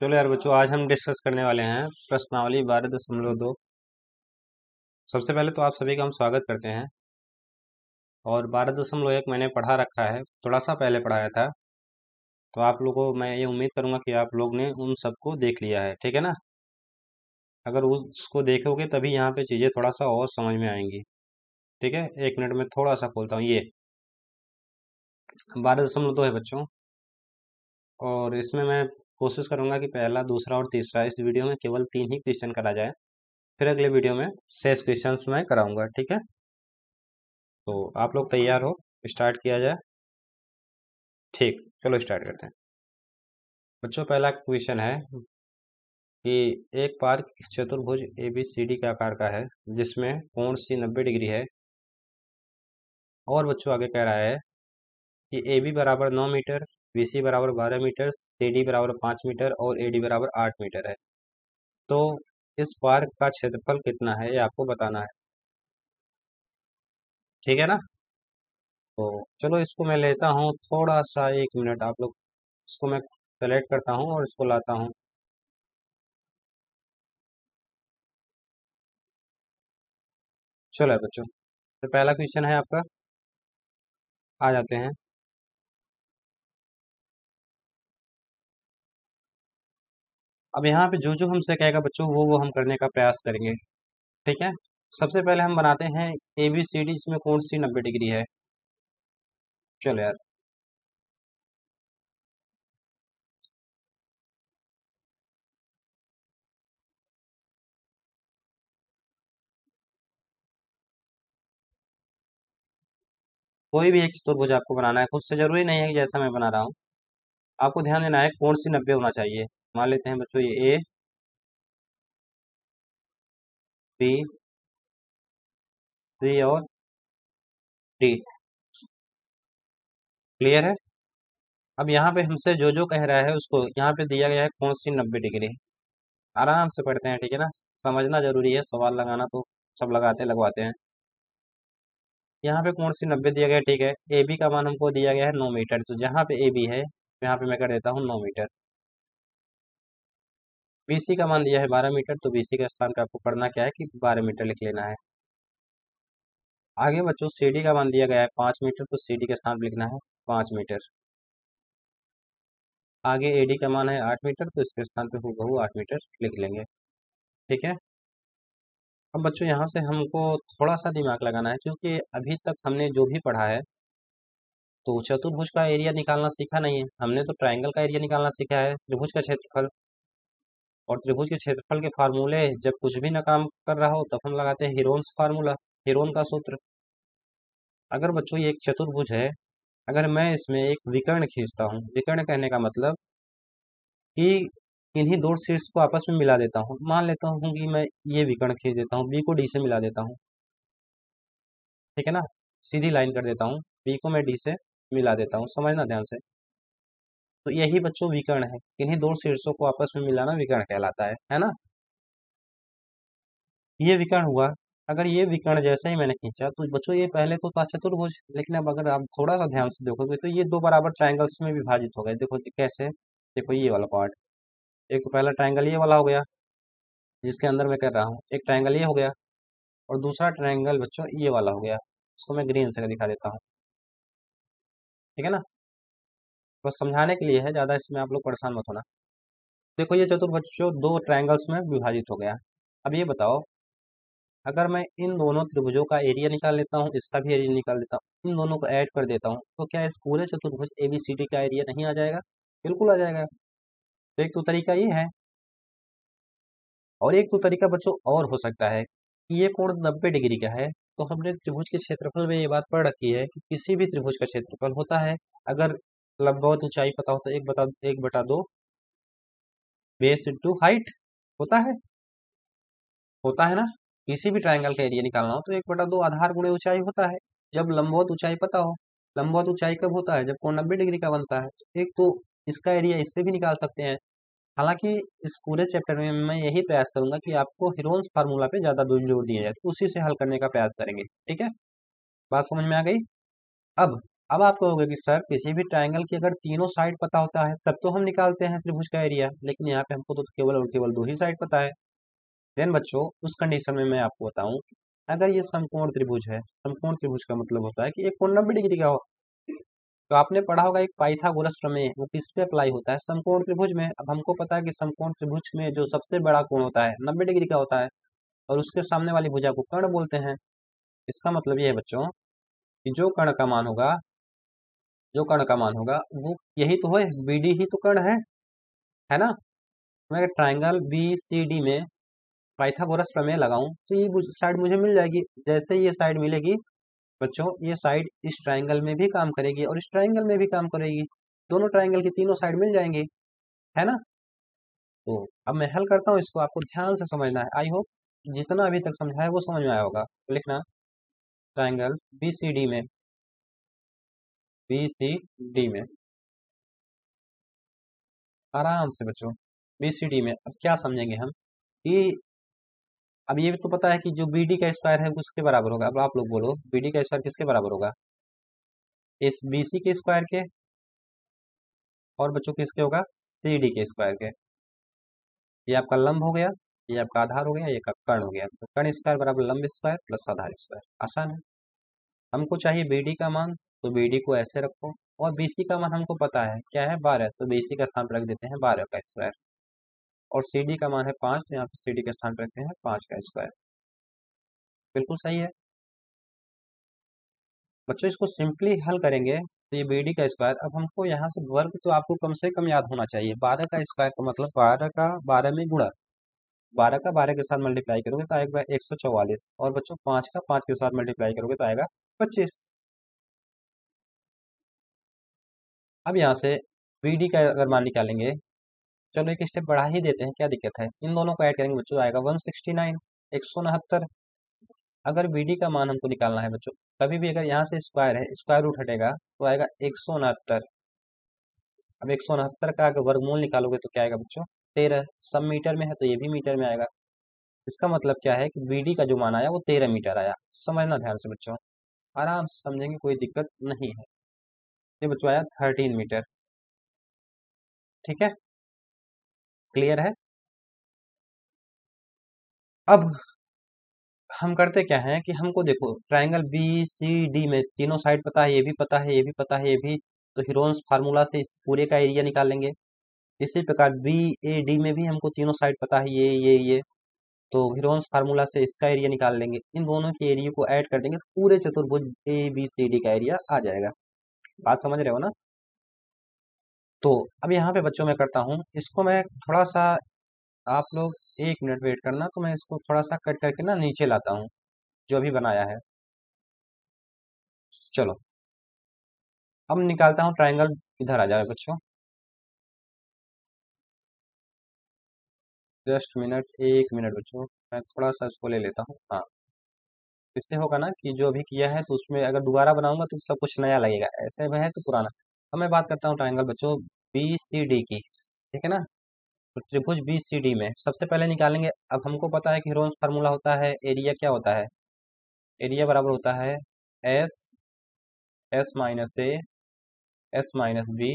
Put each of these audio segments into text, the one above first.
चलो यार बच्चों, आज हम डिस्कस करने वाले हैं प्रश्नावली 12.2। सबसे पहले तो आप सभी का हम स्वागत करते हैं। और 12.1 मैंने पढ़ा रखा है, थोड़ा सा पहले पढ़ाया था। तो आप लोगों को मैं ये उम्मीद करूंगा कि आप लोग ने उन सबको देख लिया है, ठीक है ना। अगर उसको देखोगे तभी यहाँ पे चीज़ें थोड़ा सा और समझ में आएंगी। ठीक है, 1 मिनट में थोड़ा सा खोलता हूँ। ये 12.2 है बच्चों। और इसमें मैं कोशिश करूंगा कि पहला, दूसरा और तीसरा इस वीडियो में केवल 3 ही क्वेश्चन करा जाए। फिर अगले वीडियो में 6 क्वेश्चंस मैं कराऊंगा, ठीक है। तो आप लोग तैयार हो, स्टार्ट किया जाए। ठीक, चलो स्टार्ट करते हैं। बच्चों, पहला क्वेश्चन है कि एक पार्क चतुर्भुज ए बी सी डी के आकार का है, जिसमें कोण सी 90 डिग्री है। और बच्चों आगे कह रहा है कि ए बी बराबर 9 मीटर, बी सी बराबर 12 मीटर, सी डी बराबर 5 मीटर और ए डी बराबर 8 मीटर है। तो इस पार्क का क्षेत्रफल कितना है, ये आपको बताना है। ठीक है ना। तो चलो इसको मैं लेता हूँ, थोड़ा सा 1 मिनट आप लोग। इसको मैं सेलेक्ट करता हूँ और इसको लाता हूँ। चलो बच्चों, तो पहला क्वेश्चन है आपका, आ जाते हैं। अब यहाँ पे जो जो हमसे कहेगा बच्चों, वो हम करने का प्रयास करेंगे। ठीक है। सबसे पहले हम बनाते हैं ए बी सी डी, इसमें कौन सी 90 डिग्री है। चलो यार, कोई भी एक चतुर्भुज आपको बनाना है, खुद से जरूरी नहीं है कि जैसा मैं बना रहा हूँ। आपको ध्यान देना है कौन सी 90 होना चाहिए। मान लेते हैं बच्चों, ये ए बी सी और डी। क्लियर है। अब यहाँ पे हमसे जो जो कह रहा है उसको यहाँ पे दिया गया है कौन सी 90 डिग्री। आराम से पढ़ते हैं, ठीक है ना। समझना जरूरी है, सवाल लगाना तो सब लगाते लगवाते हैं। यहाँ पे कौन सी 90 दिया गया है, ठीक है। ए बी का मान हमको दिया गया है 9 मीटर, तो जहाँ पे ए बी है यहाँ पे मैं कर देता हूँ 9 मीटर। बी सी का मान दिया है 12 मीटर, तो बी सी के स्थान पे आपको करना क्या है कि 12 मीटर लिख लेना है। आगे बच्चों सी डी का मान दिया गया है 5 मीटर, तो सी डी के स्थान पे लिखना है 5 मीटर। आगे ए डी का मान है 8 मीटर, तो इसके स्थान पे हूबहू 8 मीटर लिख लेंगे। ठीक है। अब बच्चों यहाँ से हमको थोड़ा सा दिमाग लगाना है, क्योंकि अभी तक हमने जो भी पढ़ा है तो चतुर्भुज का एरिया निकालना सीखा नहीं है। हमने तो ट्रायंगल का एरिया निकालना सीखा है, त्रिभुज का क्षेत्रफल। और त्रिभुज के क्षेत्रफल के फार्मूले जब कुछ भी ना काम कर रहा हो तब हम लगाते हैं हीरोन्स फार्मूला, हीरोन का सूत्र। अगर बच्चों ये एक चतुर्भुज है, अगर मैं इसमें एक विकर्ण खींचता हूँ, विकर्ण कहने का मतलब कि इन्हीं दो शीर्ष को आपस में मिला देता हूँ। मान लेता हूँ कि मैं ये विकर्ण खींच देता हूँ, बी को डी से मिला देता हूँ। ठीक है ना। सीधी लाइन कर देता हूँ, बी को मैं डी से मिला देता हूँ। समझना ध्यान से। तो यही बच्चों विकर्ण है, इन्हीं दो शीर्षों को आपस में मिलाना विकर्ण कहलाता है ना। ये विकर्ण हुआ। अगर ये विकर्ण जैसे ही मैंने खींचा तो बच्चों ये पहले तो था चतुर्भुज, लेकिन अब अगर आप थोड़ा सा ध्यान से देखोगे तो ये दो बराबर ट्रायंगल्स में विभाजित हो गए। देखो कैसे, देखो ये वाला पार्ट, एक तो पहला ट्रायंगल ये वाला हो गया जिसके अंदर मैं कर रहा हूँ, एक ट्रायंगल ये हो गया, और दूसरा ट्रायंगल बच्चों ये वाला हो गया। इसको मैं ग्रीन से दिखा देता हूँ। ठीक है ना। बस समझाने के लिए है, ज्यादा इसमें आप लोग परेशान मत होना। देखो ये चतुर्भुज जो दो ट्रायंगल्स में विभाजित हो गया। अब ये बताओ, अगर मैं इन दोनों त्रिभुजों का एरिया निकाल लेता हूँ, इसका भी एरिया निकाल लेता हूँ, इन दोनों को ऐड कर देता हूँ, तो क्या इस पूरे चतुर्भुज एबीसीडी का एरिया नहीं आ जाएगा? बिल्कुल आ जाएगा। तो एक तो तरीका ये है, और एक तो तरीका बच्चों और हो सकता है कि ये कोण 90 डिग्री का है। तो हमने त्रिभुज के क्षेत्रफल में ये बात पढ़ रखी है कि किसी भी त्रिभुज का क्षेत्रफल होता है, अगर लंबवत ऊंचाई पता हो तो 1/2 बेस इंटू हाइट होता है, होता है ना। किसी भी ट्रायंगल का एरिया निकालना हो तो 1/2 आधार गुणे ऊंचाई होता है। जब लंबवत ऊंचाई पता हो, लंबवत ऊंचाई कब होता है? जब कोण 90 डिग्री का बनता है। तो एक तो इसका एरिया इससे भी निकाल सकते हैं। हालांकि इस पूरे चैप्टर में मैं यही प्रयास करूंगा कि आपको हीरोन्स फार्मूला पे ज्यादा जोर दिया जाए, तो उसी से हल करने का प्रयास करेंगे। ठीक है, बात समझ में आ गई। अब अब आप कहोगे कि सर किसी भी ट्रायंगल की अगर तीनों साइड पता होता है तब तो हम निकालते हैं त्रिभुज का एरिया, लेकिन यहाँ पे हमको तो केवल और केवल दो ही साइड पता है। देन बच्चों उस कंडीशन में मैं आपको बताऊं, अगर ये समकोण त्रिभुज है, समकोण त्रिभुज का मतलब होता है कि एक कोण 90 डिग्री का हो। तो आपने पढ़ा होगा एक पाइथागोरस प्रमेय, वो किस पे अप्लाई होता है? समकोण त्रिभुज में। अब हमको पता है कि समकोण त्रिभुज में जो सबसे बड़ा कोण होता है 90 डिग्री का होता है, और उसके सामने वाली भुजा को कर्ण बोलते हैं। इसका मतलब ये है बच्चों कि जो कर्ण का मान होगा वो यही तो है, बीडी ही तो कर्ण है ना। मैं ट्राइंगल बी सी डी में पाइथागोरस प्रमेय लगाऊं तो ये साइड मुझे मिल जाएगी। जैसे ही ये साइड मिलेगी बच्चों, ये साइड इस ट्राइंगल में भी काम करेगी और इस ट्राइंगल में भी काम करेगी, दोनों ट्राइंगल की तीनों साइड मिल जाएंगी, है ना। तो अब मैं हल करता हूँ इसको, आपको ध्यान से समझना है। आई होप जितना अभी तक समझा है वो समझ में आया होगा। तो लिखना ट्राइंगल बी सी डी में आराम से बच्चों, बी सी डी में अब क्या समझेंगे हम कि अब ये भी तो पता है कि जो बी डी का स्क्वायर है उसके बराबर होगा। अब आप लोग बोलो बी डी का स्क्वायर किसके बराबर होगा? इस बी सी के स्क्वायर के, और बच्चों किसके होगा? सी डी के स्क्वायर के। ये आपका लंब हो गया, ये आपका आधार हो गया, ये आपका कर्ण हो गया। तो कर्ण स्क्वायर बराबर लंब स्क्वायर प्लस आधार स्क्वायर। आसान है। हमको चाहिए बीडी का मान, तो बीडी को ऐसे रखो, और बीसी का मान हमको पता है क्या है, 12, तो बीसी का स्थान पर रख देते हैं 12 का स्क्वायर। और सीडी का मान है 5, तो यहाँ पे सीडी का स्थान पर रखते हैं 5 का स्क्वायर। बिल्कुल सही है बच्चों। इसको सिंपली हल करेंगे तो ये बीडी का स्क्वायर, अब हमको यहाँ से वर्ग तो आपको कम से कम याद होना चाहिए। 12 का स्क्वायर का मतलब 12 का 12 में गुणा, 12 का 12 के साथ मल्टीप्लाई करोगे तो आएगा 144, और बच्चों 5 का 5 के साथ मल्टीप्लाई करोगे तो आएगा 25। अब यहाँ से बीडी का अगर मान निकालेंगे, चलो एक स्टेप बढ़ा ही देते हैं, क्या दिक्कत है। इन दोनों को ऐड करेंगे बच्चों तो आएगा 169, 169। अगर बीडी का मान हमको निकालना है बच्चों, कभी भी अगर यहाँ से स्क्वायर है, स्क्वायर रूट हटेगा तो आएगा 169। अब 169 का अगर वर्गमूल निकालोगे तो क्या आएगा बच्चों? 13। सब मीटर में है तो ये भी मीटर में आएगा। इसका मतलब क्या है कि बीडी का जो मान आया वो 13 मीटर आया। समझना ध्यान से बच्चों, आराम से समझेंगे, कोई दिक्कत नहीं है। ये बच्चों आया 13 मीटर। ठीक है, क्लियर है। अब हम करते क्या हैं कि हमको देखो ट्रायंगल बी सी डी में तीनों साइड पता है, ये भी पता है, ये भी पता है, ये भी। तो हीरोन्स फार्मूला से इस पूरे का एरिया निकाल लेंगे। इसी प्रकार बी ए डी में भी हमको तीनों साइड पता है, ये। तो हीरोन्स फार्मूला से इसका एरिया निकाल लेंगे। इन दोनों के एरिया को ऐड कर देंगे तो पूरे चतुर्भुज ए बी सी डी का एरिया आ जाएगा। बात समझ रहे हो ना। तो अब यहाँ पे बच्चों मैं करता हूँ इसको, मैं थोड़ा सा, आप लोग 1 मिनट वेट करना, तो मैं इसको थोड़ा सा कट करके ना नीचे लाता हूँ जो अभी बनाया है। चलो अब निकालता हूँ ट्रायंगल। इधर आ जाए बच्चों, जस्ट मिनट, 1 मिनट बच्चों, मैं थोड़ा सा इसको ले लेता हूँ। हाँ, इससे होगा ना कि जो अभी किया है तो उसमें अगर दोबारा बनाऊंगा तो सब कुछ नया लगेगा, ऐसे में है तो पुराना। अब मैं बात करता हूँ ट्रायंगल बच्चों बी सी डी की, ठीक है ना। तो त्रिभुज बी सी डी में सबसे पहले निकालेंगे। अब हमको पता है कि हीरोन्स फार्मूला होता है, एरिया क्या होता है? एरिया बराबर होता है एस, एस माइनस ए, एस माइनस बी,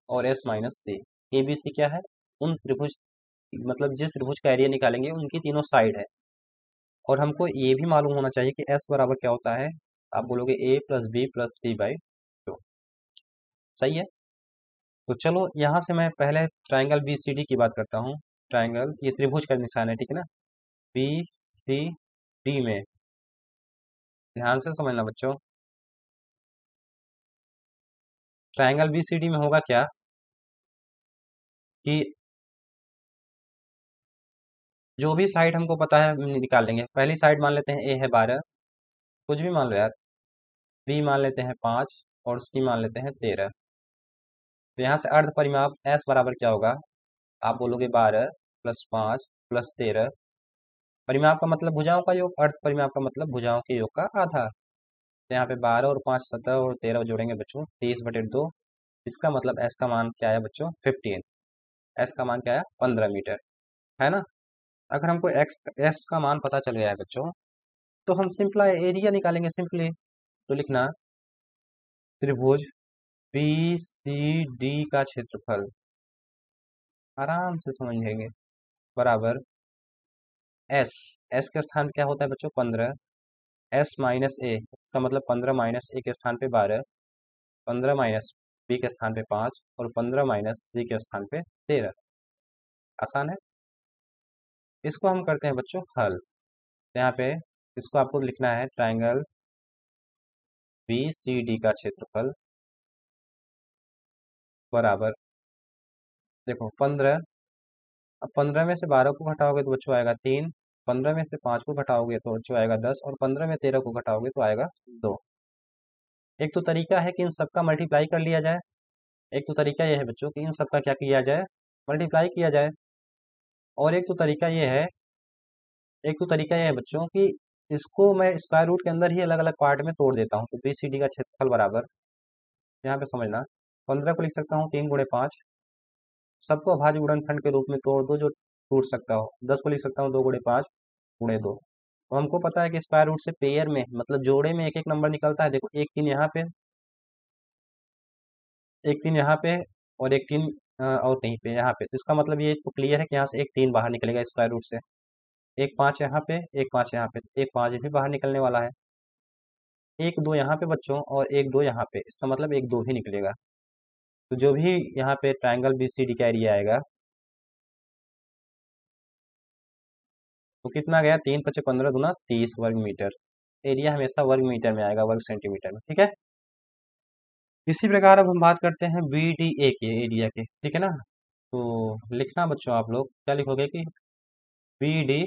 और S minus C. A B C क्या है? उन त्रिभुज, मतलब जिस त्रिभुज का एरिया निकालेंगे उनकी तीनों साइड है। और हमको ये भी मालूम होना चाहिए कि एस बराबर क्या होता है। आप बोलोगे a plus b plus c by two. सही है। तो चलो यहाँ से मैं पहले ट्राइंगल बी सी डी की बात करता हूँ। ट्राइंगल, ये त्रिभुज का निशान है, ठीक है ना। बी सी डी में ध्यान से समझना बच्चों, ट्राइंगल बी सी डी में होगा क्या कि जो भी साइड हमको पता है निकाल लेंगे। पहली साइड मान लेते हैं ए है 12, कुछ भी मान लो यार। बी मान लेते हैं 5, और सी मान लेते हैं 13। तो यहाँ से अर्ध परिमाप एस बराबर क्या होगा? आप बोलोगे 12 प्लस 5 प्लस 13। परिमाप का मतलब भुजाओं का योग, अर्ध परिमाप का मतलब भुजाओं के योग का आधा। तो यहाँ पे 12 और 5 17, और 13 जोड़ेंगे बच्चों 30/2। इसका मतलब एस का मान क्या है बच्चों? 15। एस का मान क्या है? 15 मीटर, है ना। अगर हमको एक्स एस का मान पता चल गया है बच्चों, तो हम सिंपल एरिया निकालेंगे सिंपली। तो लिखना त्रिभुज बी सी डी का क्षेत्रफल, आराम से समझेंगे, बराबर एस। एस के स्थान क्या होता है बच्चों? 15। एस माइनस ए, इसका मतलब 15 माइनस ए के स्थान पे 12, 15 माइनस बी के स्थान पे 5 और 15 माइनस सी के स्थान पे 13। आसान है। इसको हम करते हैं बच्चों हल। यहाँ पे इसको आपको लिखना है ट्राइंगल बी सी डी का क्षेत्रफल बराबर, देखो 15, अब 15 में से 12 को घटाओगे तो बच्चों आएगा 3, 15 में से 5 को घटाओगे तो बच्चों आएगा 10 और 15 में 13 को घटाओगे तो आएगा 2। एक तो तरीका है कि इन सबका मल्टीप्लाई कर लिया जाए, एक तो तरीका यह है बच्चों कि इन सबका क्या किया जाए? मल्टीप्लाई किया जाए। और एक तो तरीका यह है बच्चों कि इसको मैं स्क्वायर रूट के अंदर ही अलग अलग पार्ट में तोड़ देता हूँ। तो बी सी डी का क्षेत्रफल बराबर, यहाँ पे समझना, 15 को लिख सकता हूँ 3 × 5, सबको अभाज्य गुणनखंड के रूप में तोड़ दो जो टूट सकता हो। 10 को लिख सकता हूँ 2 × 5 × 2। तो हमको पता है कि स्क्वायर रूट से पेयर में मतलब जोड़े में एक एक नंबर निकलता है। देखो एक 3 यहाँ पे, एक 3 यहाँ पे और एक 3 और कहीं पे यहाँ पे। तो इसका मतलब ये तो क्लियर है कि यहाँ से एक 3 बाहर निकलेगा स्क्वायर रूट से। एक 5 यहाँ पे, एक 5 यहाँ पे, एक 5 भी बाहर निकलने वाला है। एक 2 यहाँ पे बच्चों और एक 2 यहाँ पे, इसका मतलब एक 2 ही निकलेगा। तो जो भी यहाँ पे ट्राइंगल बी सी डी का एरिया आएगा तो कितना गया? 3×5 = 15 × 30 वर्ग मीटर। एरिया हमेशा वर्ग मीटर में आएगा, वर्ग सेंटीमीटर में, ठीक है। इसी प्रकार अब हम बात करते हैं बी डी ए के एरिया के, ठीक है ना। तो लिखना बच्चों आप लोग क्या लिखोगे कि बी डी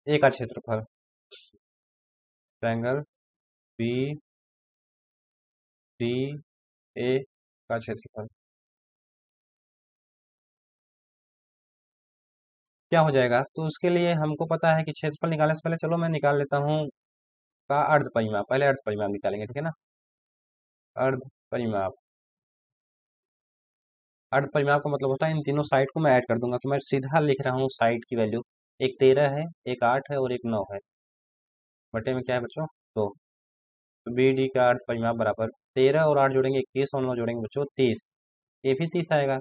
ए का क्षेत्रफल, ट्रायंगल बी डी ए का क्षेत्रफल क्या हो जाएगा? तो उसके लिए हमको पता है कि क्षेत्रफल निकालने से पहले चलो मैं निकाल लेता हूँ का अर्ध परिमाप। पहले अर्ध परिमाप निकालेंगे, ठीक है ना। अर्ध परिमाप, अर्ध परिमाप का मतलब होता है इन तीनों साइड को मैं ऐड कर दूंगा। तो मैं सीधा लिख रहा हूँ साइड की वैल्यू, एक 13 है, एक 8 है और एक 9 है, बटे में क्या है बच्चों? 2। तो बी डी का अर्ध परिमाप बराबर 13 और 8 जोड़ेंगे 21 और 9 जोड़ेंगे बच्चों 30। ये भी 30 आएगा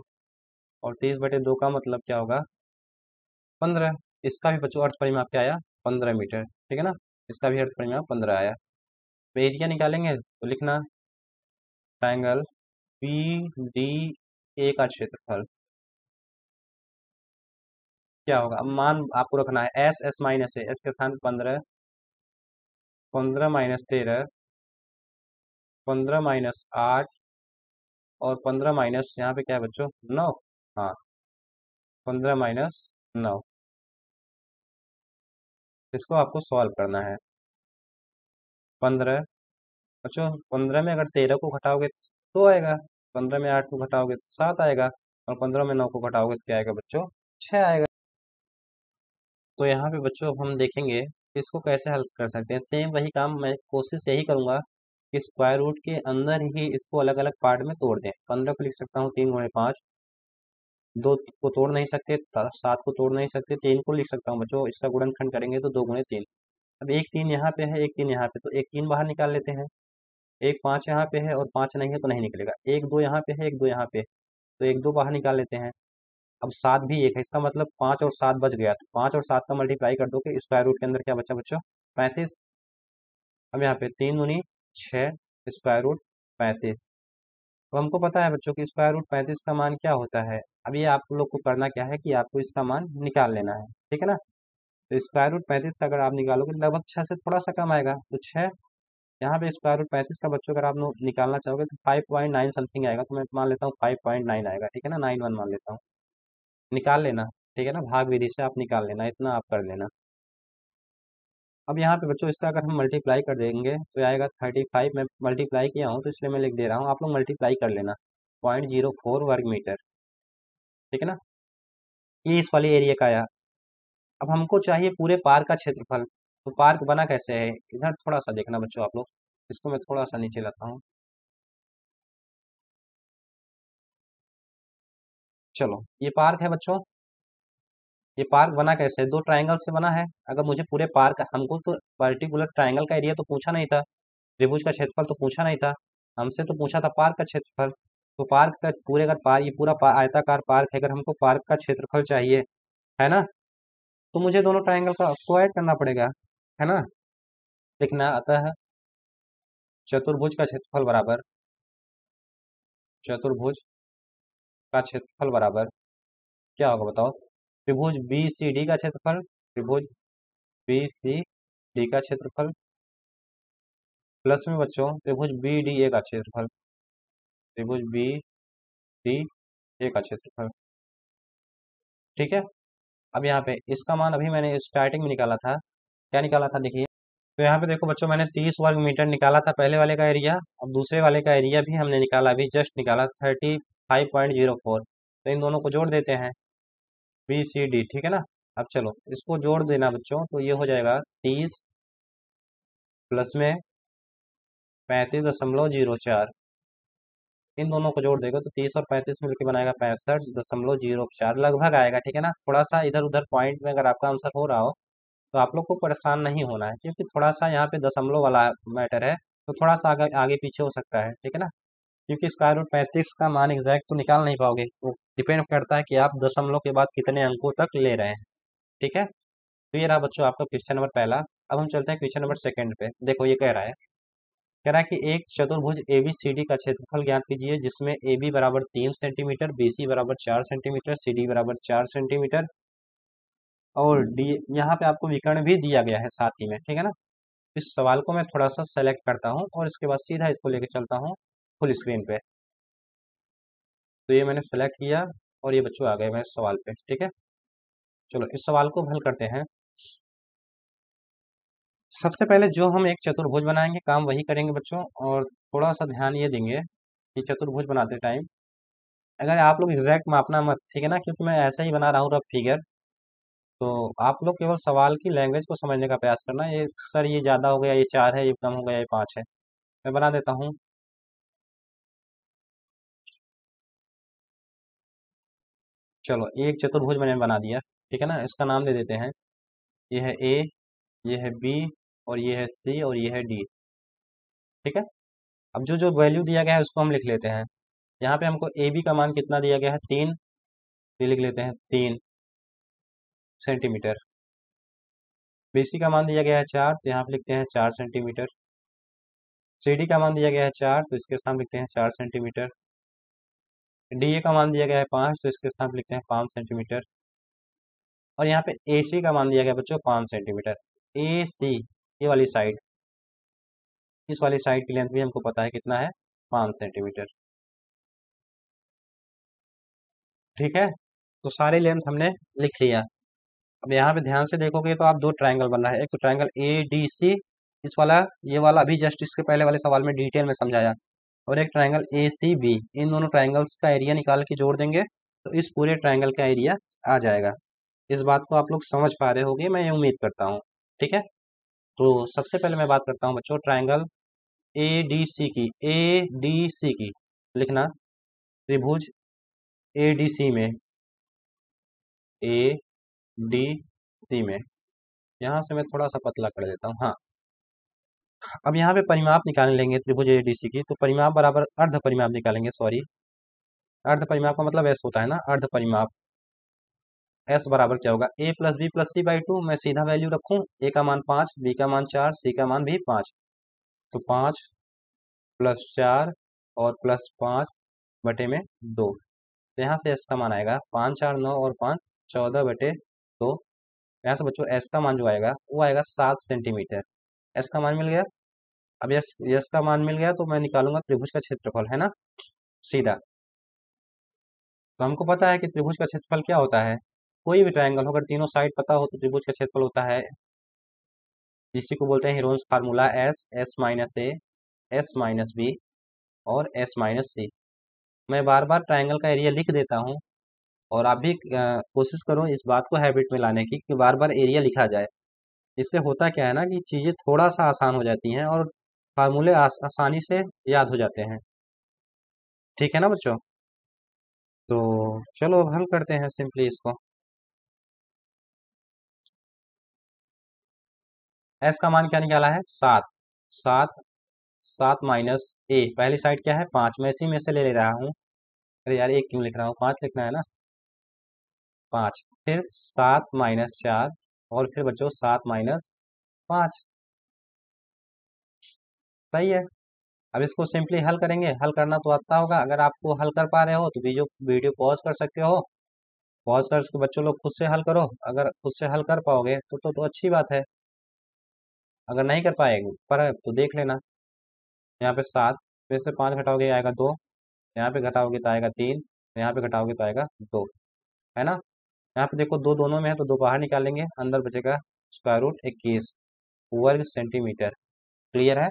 और 30/2 का मतलब क्या होगा? 15। इसका भी बच्चों अर्थ परिमाप क्या आया? 15 मीटर, ठीक है ना। इसका भी अर्थ परिमाप 15 आया। तो एरिया निकालेंगे तो लिखना ट्राइंगल बी डी ए का क्षेत्रफल क्या होगा? अब मान आपको रखना है एस, एस माइनस ए, एस के स्थान 15, 15 माइनस 13, 15 माइनस 8 और 15 माइनस यहाँ पे क्या है बच्चों? 9। हाँ, 15 - 9। इसको आपको सॉल्व करना है। 15 बच्चों, 15 में अगर 13 को घटाओगे तो आएगा, 15 में 8 को घटाओगे तो 7 आएगा और 15 में 9 को घटाओगे तो क्या आएगा बच्चों? 6 आएगा। तो यहाँ पे बच्चों अब हम देखेंगे कि इसको कैसे हल कर सकते हैं। सेम वही काम मैं कोशिश यही करूंगा कि स्क्वायर रूट के अंदर ही इसको अलग अलग पार्ट में तोड़ दें। 15 को लिख सकता हूँ 3 × 5, 2 को तोड़ नहीं सकते, 7 को तोड़ नहीं सकते, 3 को लिख सकता हूँ बच्चों, इसका गुणनखंड करेंगे तो 2 × 3। अब एक 3 यहाँ पे है, एक 3 यहाँ पे, तो एक 3 बाहर निकाल लेते हैं। एक 5 यहाँ पे है और 5 नहीं है तो नहीं निकलेगा। एक 2 यहाँ पे है, एक 2 यहाँ पे, तो एक 2 बाहर निकाल लेते हैं। अब 7 भी एक है, इसका मतलब 5 और 7 बच गया। तो 5 और 7 का मल्टीप्लाई कर दो कि स्क्वायर रूट के अंदर क्या बचा बच्चों? 35। अब यहाँ पे 3 × 6 स्क्वायर रूट 35। तो हमको पता है बच्चों कि स्क्वायर रूट 35 का मान क्या होता है। अब ये आप लोग को करना क्या है कि आपको इसका मान निकाल लेना है, ठीक है ना। तो स्क्वायर रूट 35 का अगर आप निकालोगे लगभग 6 से थोड़ा सा कम आएगा, तो 6। यहाँ पे स्क्वायर रूट 35 का बच्चों अगर आप निकालना चाहोगे तो 5.9 समथिंग आएगा। तो मैं मान लेता हूँ 5.9 आएगा, ठीक है ना, 91 मान लेता हूँ। निकाल लेना, ठीक है ना, भाग विधि से आप निकाल लेना, इतना आप कर लेना। अब यहाँ पे बच्चों इसका अगर हम मल्टीप्लाई कर देंगे तो आएगा 35। मैं मल्टीप्लाई किया हूँ तो इसलिए मैं लिख दे रहा हूँ, आप लोग मल्टीप्लाई कर लेना। 0.04 वर्ग मीटर, ठीक है ना। ये इस वाले एरिया का आया। अब हमको चाहिए पूरे पार्क का क्षेत्रफल। तो पार्क बना कैसे है इधर थोड़ा सा देखना बच्चों आप लोग। इसको मैं थोड़ा सा नीचे लाता हूँ। चलो ये पार्क है बच्चों। ये पार्क बना कैसे है? दो ट्रायंगल से बना है। अगर मुझे पूरे पार्क, हमको तो पर्टिकुलर ट्रायंगल का एरिया तो पूछा नहीं था, त्रिभुज का क्षेत्रफल तो पूछा नहीं था हमसे, तो पूछा था पार्क का क्षेत्रफल। तो पार्क का पूरे अगर ये पूरा आयताकार पार्क है, अगर हमको पार्क का क्षेत्रफल चाहिए, है ना, तो मुझे दोनों ट्राइंगल का को ऐड करना पड़ेगा, है ना। लिखना अतः चतुर्भुज का क्षेत्रफल बराबर, चतुर्भुज का क्षेत्रफल बराबर क्या होगा बताओ। त्रिभुज बी सी डी का क्षेत्रफल, त्रिभुज बी सी डी का क्षेत्रफल, प्लस में बच्चों त्रिभुज बी डी ए का क्षेत्रफल, त्रिभुज बी डी ए का क्षेत्रफल। ठीक है। अब यहाँ पे इसका मान अभी मैंने स्टार्टिंग में निकाला था, क्या निकाला था देखिए। तो यहाँ पे देखो बच्चों, मैंने 30 वर्ग मीटर निकाला था पहले वाले का एरिया। अब दूसरे वाले का एरिया भी हमने निकाला, अभी जस्ट निकाला 35.04। तो इन दोनों को जोड़ देते हैं, बी सी डी, ठीक है ना। अब चलो इसको जोड़ देना बच्चों, तो ये हो जाएगा 30 प्लस में 35.04। इन दोनों को जोड़ देगा तो 30 और 35 मिलकर बनाएगा 65.04 लगभग आएगा, ठीक है ना। थोड़ा सा इधर उधर पॉइंट में अगर आपका आंसर हो रहा हो तो आप लोग को परेशान नहीं होना है, क्योंकि थोड़ा सा यहाँ पे दशमलव वाला मैटर है, तो थोड़ा सा आगे आगे पीछे हो सकता है, ठीक है ना। क्योंकि स्क्वायर रूट 35 का मान एग्जैक्ट तो निकाल नहीं पाओगे, वो डिपेंड करता है कि आप दशमलव के बाद कितने अंकों तक ले रहे हैं, ठीक है। तो ये रहा बच्चों आपका क्वेश्चन नंबर पहला। अब हम चलते हैं क्वेश्चन नंबर सेकंड पे। देखो ये कह रहा है कि एक चतुर्भुज ए बी सी डी का क्षेत्रफल ज्ञात कीजिए, जिसमें ए बी बराबर 3 सेंटीमीटर, बी सी बराबर 4 सेंटीमीटर, सी डी बराबर 4 सेंटीमीटर, और डी यहाँ पे आपको विकर्ण भी दिया गया है साथ ही में, ठीक है ना। इस सवाल को मैं थोड़ा सा सेलेक्ट करता हूँ और इसके बाद सीधा इसको लेके चलता हूँ फुल स्क्रीन पे। तो ये मैंने सेलेक्ट किया और ये बच्चों आ गए मैं इस सवाल पे, ठीक है। चलो इस सवाल को हल करते हैं। सबसे पहले जो हम एक चतुर्भुज बनाएंगे, काम वही करेंगे बच्चों, और थोड़ा सा ध्यान ये देंगे कि चतुर्भुज बनाते टाइम अगर आप लोग एग्जैक्ट मापना मत, ठीक है ना, क्योंकि मैं ऐसा ही बना रहा हूँ रफ फिगर। तो आप लोग केवल सवाल की लैंग्वेज को समझने का प्रयास करना। ये सर ये ज़्यादा हो गया, ये 4 है, ये कम हो गया, ये 5 है, मैं बना देता हूँ। चलो एक चतुर्भुज मैंने बना दिया, ठीक है ना। इसका नाम दे देते हैं, ये है ए, ये है बी, और ये है सी, और ये है डी, ठीक है। अब जो जो वैल्यू दिया गया है उसको हम लिख लेते हैं। यहाँ पे हमको ए बी का मान कितना दिया गया है, 3, ये लिख लेते हैं 3 सेंटीमीटर। बी सी का मान दिया गया है 4, तो यहाँ पे लिखते हैं 4 सेंटीमीटर। सी डी का मान दिया गया है 4, तो इसके स्थान लिखते हैं 4 सेंटीमीटर। डी ए का मान दिया गया है 5, तो इसके स्थान लिखते हैं 5 सेंटीमीटर। और यहाँ पे ए सी का मान दिया गया है बच्चों 5 सेंटीमीटर। ए सी, ये वाली साइड, इस वाली साइड की लेंथ भी हमको पता है कितना है, 5 सेंटीमीटर, ठीक है। तो सारी लेंथ हमने लिख लिया। अब यहाँ पे ध्यान से देखोगे तो आप दो ट्रायंगल बन रहा है, एक तो ट्रायंगल ए डी सी, इस वाला, ये वाला अभी जस्ट इसके पहले वाले सवाल में डिटेल में समझाया, और एक ट्रायंगल ए सी बी। इन दोनों ट्रायंगल्स का एरिया निकाल के जोड़ देंगे तो इस पूरे ट्रायंगल का एरिया आ जाएगा। इस बात को आप लोग समझ पा रहे होंगे, मैं ये उम्मीद करता हूँ, ठीक है। तो सबसे पहले मैं बात करता हूँ बच्चों ट्रायंगल ए डी सी की, ए डी सी की। लिखना त्रिभुज ए डी सी में, ए डी सी में, यहाँ से मैं थोड़ा सा पतला कर देता हूँ, हाँ। अब यहाँ पे परिमाप निकालने लेंगे त्रिभुज एडीसी की, तो परिमाप बराबर अर्ध परिमाप निकालेंगे, सॉरी। अर्ध परिमाप का मतलब एस होता है ना, अर्ध परिमाप। एस बराबर क्या होगा, a plus b plus c by 2। मैं सीधा वैल्यू रखूँ, ए का मान 5, बी का मान 4, सी का मान भी 5। तो 5 प्लस 4 और प्लस 5 बटे में 2। तो यहाँ से एस का मान आएगा 5 4 9 और 5 14 बटे 2। यहाँ से बच्चों एस का मान जो आएगा वो आएगा 7 सेंटीमीटर। एस का मान मिल गया। अब यस यस का मान मिल गया तो मैं निकालूंगा त्रिभुज का क्षेत्रफल, है ना, सीधा। तो हमको पता है कि त्रिभुज का क्षेत्रफल क्या होता है। कोई भी ट्रायंगल हो, अगर तीनों साइड पता हो तो त्रिभुज का क्षेत्रफल होता है, इसी को बोलते हैं Heron's formula, s, S minus ए, एस माइनस बी, और एस माइनस सी। मैं बार बार ट्रायंगल का एरिया लिख देता हूँ, और आप भी कोशिश करो इस बात को हैबिट में लाने की कि बार बार एरिया लिखा जाए। इससे होता क्या है ना कि चीज़ें थोड़ा सा आसान हो जाती हैं, और फार्मूले आसानी से याद हो जाते हैं, ठीक है ना बच्चों। तो चलो अब हल करते हैं सिंपली इसको। एस का मान क्या निकाला है, 7। 7 7 माइनस ए, पहली साइड क्या है 5, मैं इसी में से ले ले रहा हूँ। अरे यार 1 क्यों लिख रहा हूँ, 5 लिखना है ना, 5। फिर 7 - 4, और फिर बच्चों 7 - 5। सही है। अब इसको सिंपली हल करेंगे, हल करना तो आता होगा, अगर आपको हल कर पा रहे हो तो वीडियो वीडियो पॉज कर सकते हो, पॉज करके बच्चों लोग खुद से हल करो। अगर खुद से हल कर पाओगे तो अच्छी बात है, अगर नहीं कर पाएंगे पर तो देख लेना। यहाँ पे 7 में से 5 घटाओगे आएगा 2, यहाँ पे घटाओगे तो आएगा 3, यहाँ पे घटाओगे तो आएगा 2, है ना। यहाँ पे देखो 2 दोनों में है तो 2 बाहर निकालेंगे, अंदर बचेगा √21 वर्ग सेंटीमीटर। क्लियर है।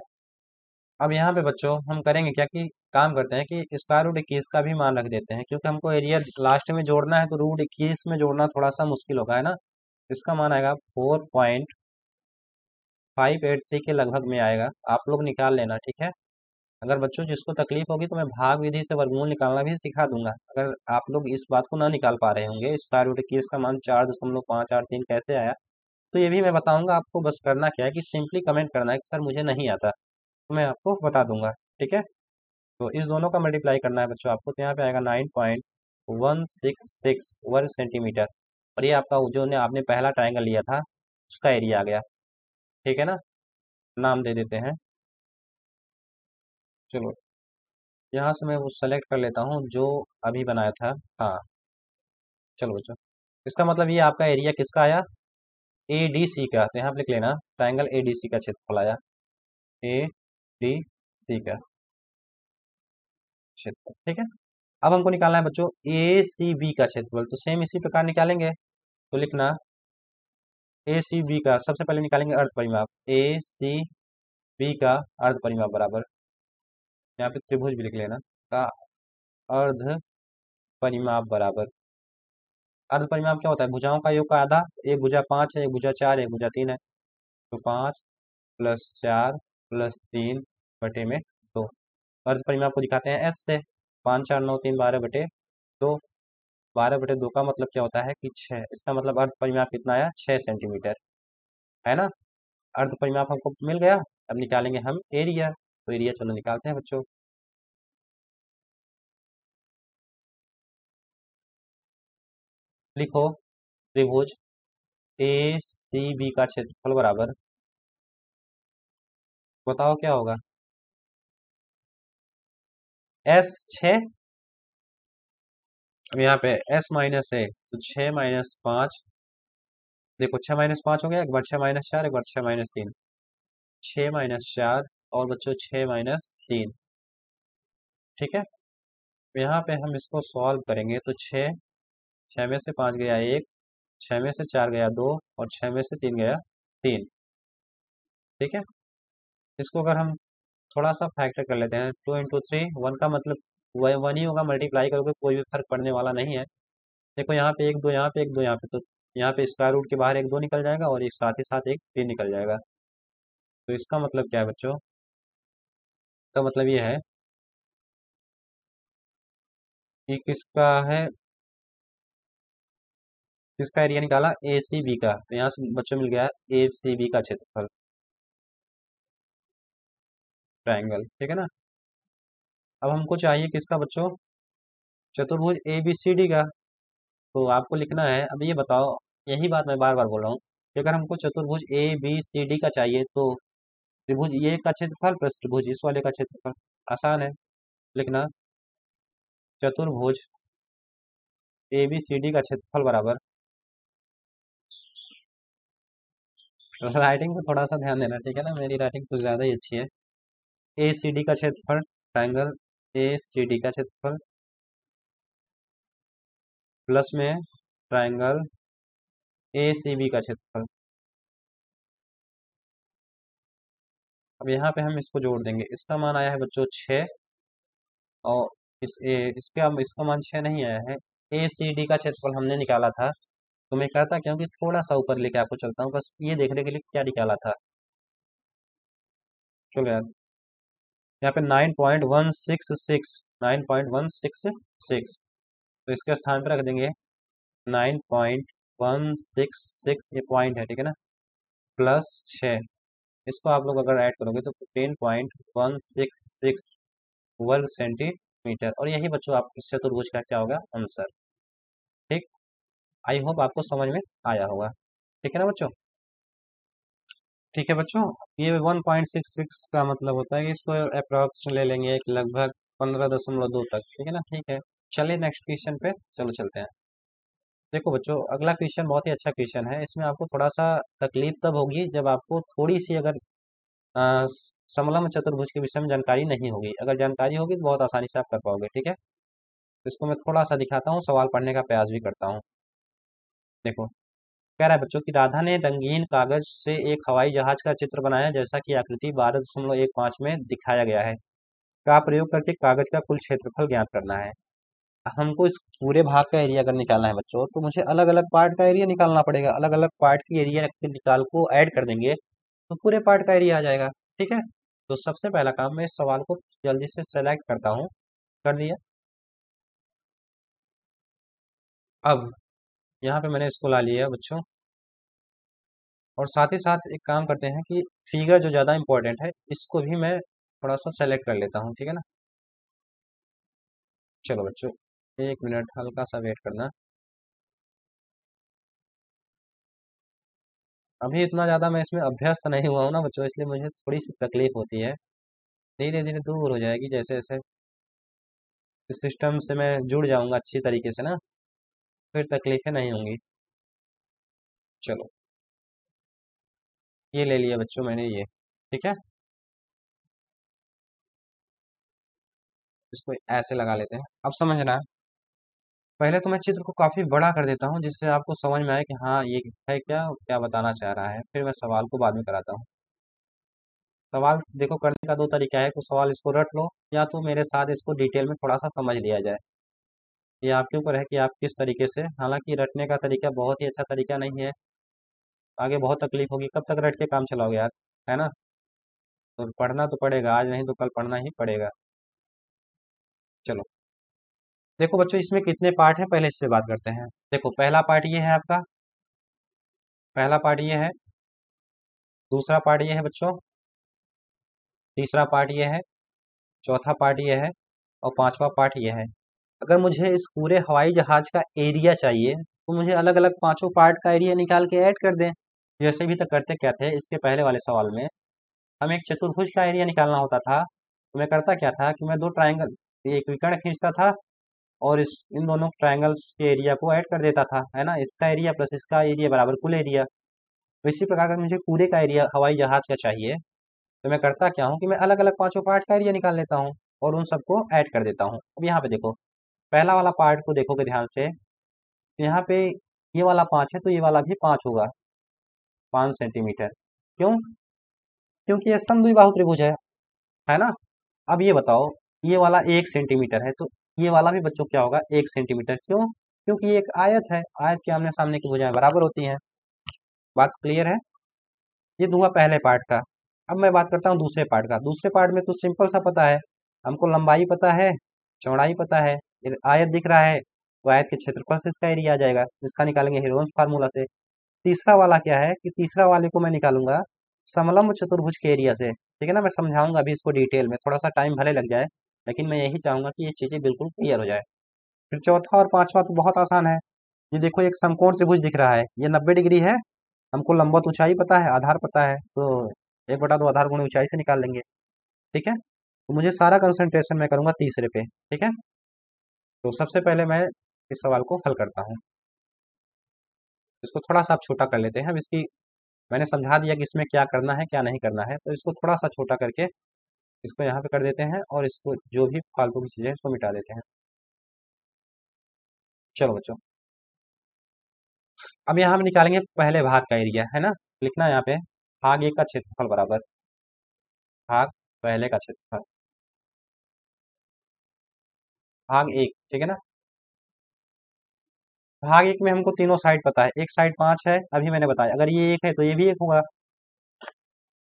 अब यहाँ पे बच्चों हम करेंगे क्या कि काम करते हैं कि √21 का भी मान रख देते हैं, क्योंकि हमको एरिया लास्ट में जोड़ना है तो √21 में जोड़ना थोड़ा सा मुश्किल होगा, है ना। इसका मान आएगा 4.583 के लगभग में आएगा, आप लोग निकाल लेना, ठीक है। अगर बच्चों जिसको तकलीफ होगी तो मैं भाग विधि से वर्गमूल निकालना भी सिखा दूंगा, अगर आप लोग इस बात को ना निकाल पा रहे होंगे √21 का मान 4.583 कैसे आया, तो ये भी मैं बताऊंगा आपको। बस करना क्या है कि सिंपली कमेंट करना है कि सर मुझे नहीं आता, तो मैं आपको बता दूंगा, ठीक है। तो इस दोनों का मल्टीप्लाई करना है बच्चों आपको, तो यहाँ पे आएगा 9.166 वर्ग सेंटीमीटर, और ये आपका जो ने आपने पहला ट्राइंगल लिया था उसका एरिया आ गया, ठीक है ना। नाम दे देते हैं, चलो यहाँ से मैं वो सेलेक्ट कर लेता हूँ जो अभी बनाया था। हाँ चलो बच्चों, इसका मतलब ये आपका एरिया किसका आया, ए डी सी का, तो यहाँ पे लिख लेना ट्राइंगल ए डी सी का क्षेत्रफल आया, ए डी सी का क्षेत्रफल, ठीक है। अब हमको निकालना है बच्चों ए सी बी का क्षेत्रफल, तो सेम इसी प्रकार निकालेंगे। तो लिखना ए सी बी का, सबसे पहले निकालेंगे अर्ध परिमाप, ए सी बी का अर्ध परिमाप बराबर, यहाँ पे त्रिभुज भी लिख लेना, का अर्ध परिमाप बराबर। अर्ध परिमाप क्या होता है, भुजाओं का योग का आधा, एक भुजा 5 है, एक भुजा 4 है, एक भुजा 3 है, तो 5 + 4 + 3 बटे में 2। अर्ध परिमाप को दिखाते हैं एस से, 5 4 9 3 12/2, 12/2 का मतलब क्या होता है कि 6, इसका मतलब अर्ध परिमाप कितना आया 6 सेंटीमीटर, है ना। अर्ध परिमाप हमको मिल गया, अब निकालेंगे हम एरिया, तो एरिया चलो निकालते हैं बच्चों। लिखो त्रिभुज ए सी बी का क्षेत्रफल बराबर, बताओ क्या होगा, एस 6, अब यहाँ पे एस माइनस है तो 6 - 5, देखो 6 - 5 हो गया, एक बार 6 - 4, एक बार 6 - 3, 6 - 4 और बच्चों 6 - 3, ठीक है। तो यहाँ पे हम इसको सॉल्व करेंगे तो 6, 6 में से 5 गया 1, 6 में से 4 गया 2, और 6 में से 3 गया 3, ठीक है। इसको अगर हम थोड़ा सा फैक्टर कर लेते हैं, 2 × 3 1 का मतलब वह 1 ही होगा, मल्टीप्लाई करोगे कोई भी फर्क पड़ने वाला नहीं है। देखो यहाँ पे 1 2, यहाँ पे 1 2, यहाँ पे, तो यहाँ पे स्क्वायर रूट के बाहर 1 2 निकल जाएगा, और एक साथ ही साथ 1 3 निकल जाएगा। तो इसका मतलब क्या है बच्चों, इसका मतलब ये है कि किसका है, किसका एरिया निकाला, ए सी बी का, तो यहाँ से बच्चों मिल गया ए सी बी का क्षेत्रफल, ट्रायंगल, ठीक है ना। अब हमको चाहिए किसका बच्चों, चतुर्भुज ए बी सी डी का। तो आपको लिखना है, अब ये बताओ, यही बात मैं बार बार बोल रहा हूँ कि अगर हमको चतुर्भुज ए बी सी डी का चाहिए तो त्रिभुज ए का क्षेत्रफल प्लस त्रिभुज इस वाले का क्षेत्रफल, आसान है। लिखना चतुर्भुज ए बी सी डी का क्षेत्रफल बराबर, राइटिंग पे थोड़ा सा ध्यान देना, ठीक है ना, मेरी राइटिंग कुछ ज़्यादा ही अच्छी है। ए सी डी का क्षेत्रफल, ट्रायंगल ए सी डी का क्षेत्रफल, प्लस में ट्रायंगल ए सी बी का क्षेत्रफल। अब यहाँ पे हम इसको जोड़ देंगे, इसका मान आया है बच्चों 6, और इसका इसका मान 6 नहीं आया है। ए सी डी का क्षेत्रफल हमने निकाला था, तो मैं कहता क्योंकि थोड़ा सा ऊपर लेके आपको चलता हूँ, बस ये देखने के लिए क्या निकाला था। चलो यार, यहाँ पे 9.166 तो इसके स्थान पर रख देंगे 9.166, ये पॉइंट है, ठीक है ना, +6, इसको आप लोग अगर ऐड करोगे तो 15.166 वर्ग सेंटीमीटर, और यही बच्चों आप इस चतुर्भुज का क्या होगा आंसर। ठीक, आई होप आपको समझ में आया होगा। ठीक है ना बच्चों। ठीक है बच्चों, ये 1.66 का मतलब होता है कि इसको अप्रॉक्स ले लेंगे एक लगभग 15.2 तक। ठीक है ना, ठीक है। चलिए नेक्स्ट क्वेश्चन पे चलो चलते हैं। देखो बच्चों, अगला क्वेश्चन बहुत ही अच्छा क्वेश्चन है। इसमें आपको थोड़ा सा तकलीफ तब होगी जब आपको थोड़ी सी अगर अ, समलंब चतुर्भुज के विषय में जानकारी नहीं होगी। अगर जानकारी होगी तो बहुत आसानी से आप कर पाओगे। ठीक है, तो इसको मैं थोड़ा सा दिखाता हूँ, सवाल पढ़ने का प्रयास भी करता हूँ। देखो, कह रहा है बच्चों कि राधा ने रंगीन कागज से एक हवाई जहाज का चित्र बनाया जैसा कि आकृति 12.15 में दिखाया गया है। का प्रयोग करके कागज का कुल क्षेत्रफल ज्ञात करना है। हमको इस पूरे भाग का एरिया अगर निकालना है बच्चों, तो मुझे अलग अलग पार्ट का एरिया निकालना पड़ेगा। अलग अलग पार्ट की एरिया निकाल को ऐड कर देंगे तो पूरे पार्ट का एरिया आ जाएगा। ठीक है, तो सबसे पहला काम, मैं इस सवाल को जल्दी से सेलेक्ट करता हूँ। कर दिया। अब यहाँ पे मैंने इसको ला लिया बच्चों, और साथ ही साथ एक काम करते हैं कि फिगर जो ज़्यादा इंपॉर्टेंट है इसको भी मैं थोड़ा सा सेलेक्ट कर लेता हूँ। ठीक है ना, चलो बच्चों 1 मिनट हल्का सा वेट करना। अभी इतना ज़्यादा मैं इसमें अभ्यस्त नहीं हुआ हूँ ना बच्चों, इसलिए मुझे थोड़ी सी तकलीफ होती है। धीरे धीरे दूर हो जाएगी जैसे जैसे इस सिस्टम से मैं जुड़ जाऊंगा अच्छी तरीके से ना, फिर तकलीफें नहीं होंगी। चलो, ये ले लिया बच्चों मैंने ये। ठीक है, इसको ऐसे लगा लेते हैं। अब समझना, पहले तो मैं चित्र को काफ़ी बड़ा कर देता हूँ जिससे आपको समझ में आए कि हाँ ये है क्या क्या बताना चाह रहा है। फिर मैं सवाल को बाद में कराता हूँ। सवाल देखो करने का दो तरीका है, तो सवाल इसको रट लो, या तो मेरे साथ इसको डिटेल में थोड़ा सा समझ लिया जाए। ये आपके ऊपर है कि आप किस तरीके से, हालांकि रटने का तरीका बहुत ही अच्छा तरीका नहीं है। आगे बहुत तकलीफ होगी, कब तक रट के काम चलाओगे यार, है ना। तो पढ़ना तो पड़ेगा, आज नहीं तो कल पढ़ना ही पड़ेगा। चलो, देखो बच्चों इसमें कितने पार्ट हैं पहले इससे बात करते हैं। देखो, पहला पार्ट ये है आपका, पहला पार्ट ये है, दूसरा पार्ट ये है बच्चों, तीसरा पार्ट ये है, चौथा पार्ट ये है, और पांचवा पार्ट ये है। अगर मुझे इस पूरे हवाई जहाज का एरिया चाहिए तो मुझे अलग अलग पांचों पार्ट का एरिया निकाल के ऐड कर दें। जैसे भी तक करते क्या थे इसके पहले वाले सवाल में, हमें एक चतुर्भुज का एरिया निकालना होता था, तो मैं करता क्या था कि मैं दो ट्राइंगल, एक विकर्ण खींचता था और इस इन दोनों ट्राइंगल्स के एरिया को ऐड कर देता था, है ना। इसका एरिया प्लस इसका एरिया बराबर कुल एरिया। तो इसी प्रकार अगर मुझे पूरे का एरिया हवाई जहाज का चाहिए तो मैं करता क्या हूँ कि मैं अलग अलग पांचों पार्ट का एरिया निकाल लेता हूँ और उन सबको ऐड कर देता हूँ। अब यहाँ पे देखो, पहला वाला पार्ट को देखोगे ध्यान से, तो यहाँ पे ये वाला 5 है तो ये वाला भी 5 होगा, 5 सेंटीमीटर। क्यों? क्योंकि ये समद्विबाहु त्रिभुज है ना। अब ये बताओ, ये वाला 1 सेंटीमीटर है तो ये वाला भी बच्चों क्या होगा 1 सेंटीमीटर। क्यों? क्योंकि ये एक आयत है, आयत के आमने सामने की भुजाएं बराबर होती हैं। बात क्लियर है। ये दूंगा पहले पार्ट का। अब मैं बात करता हूँ दूसरे पार्ट का। दूसरे पार्ट में तो सिंपल सा पता है, हमको लंबाई पता है, चौड़ाई पता है, ये आयत दिख रहा है तो आयत के क्षेत्रफल से इसका एरिया आ जाएगा, इसका निकालेंगे हेरोन्स फार्मूला से। तीसरा वाला क्या है कि तीसरा वाले को मैं निकालूंगा समलंब चतुर्भुज के एरिया से। ठीक है ना, मैं समझाऊंगा अभी इसको डिटेल में, थोड़ा सा टाइम भले लग जाए, लेकिन मैं यही चाहूंगा कि ये चीजें बिल्कुल क्लियर हो जाए। फिर चौथा और पांचवा तो बहुत आसान है। ये देखो एक समकोण त्रिभुज दिख रहा है, ये 90 डिग्री है। हमको लंबवत ऊंचाई पता है, आधार पता है, तो 1/2 आधार गुणे ऊंचाई से निकाल लेंगे। ठीक है, तो मुझे सारा कंसंट्रेशन मैं करूंगा तीसरे पे। ठीक है, तो सबसे पहले मैं इस सवाल को हल करता हूँ। इसको थोड़ा सा आप छोटा कर लेते हैं। अब इसकी मैंने समझा दिया कि इसमें क्या करना है क्या नहीं करना है, तो इसको थोड़ा सा छोटा करके इसको यहाँ पे कर देते हैं और इसको जो भी फालतू की चीज़ें हैं इसको मिटा देते हैं। चलो बच्चों, अब यहाँ हम निकालेंगे पहले भाग का एरिया, है ना। लिखना है यहाँ पे भाग एक का क्षेत्रफल बराबर भाग पहले का क्षेत्रफल, भाग एक। ठीक है ना, भाग एक में हमको तीनों साइड पता है। एक साइड 5 है, अभी मैंने बताया, अगर ये एक है तो ये भी एक होगा।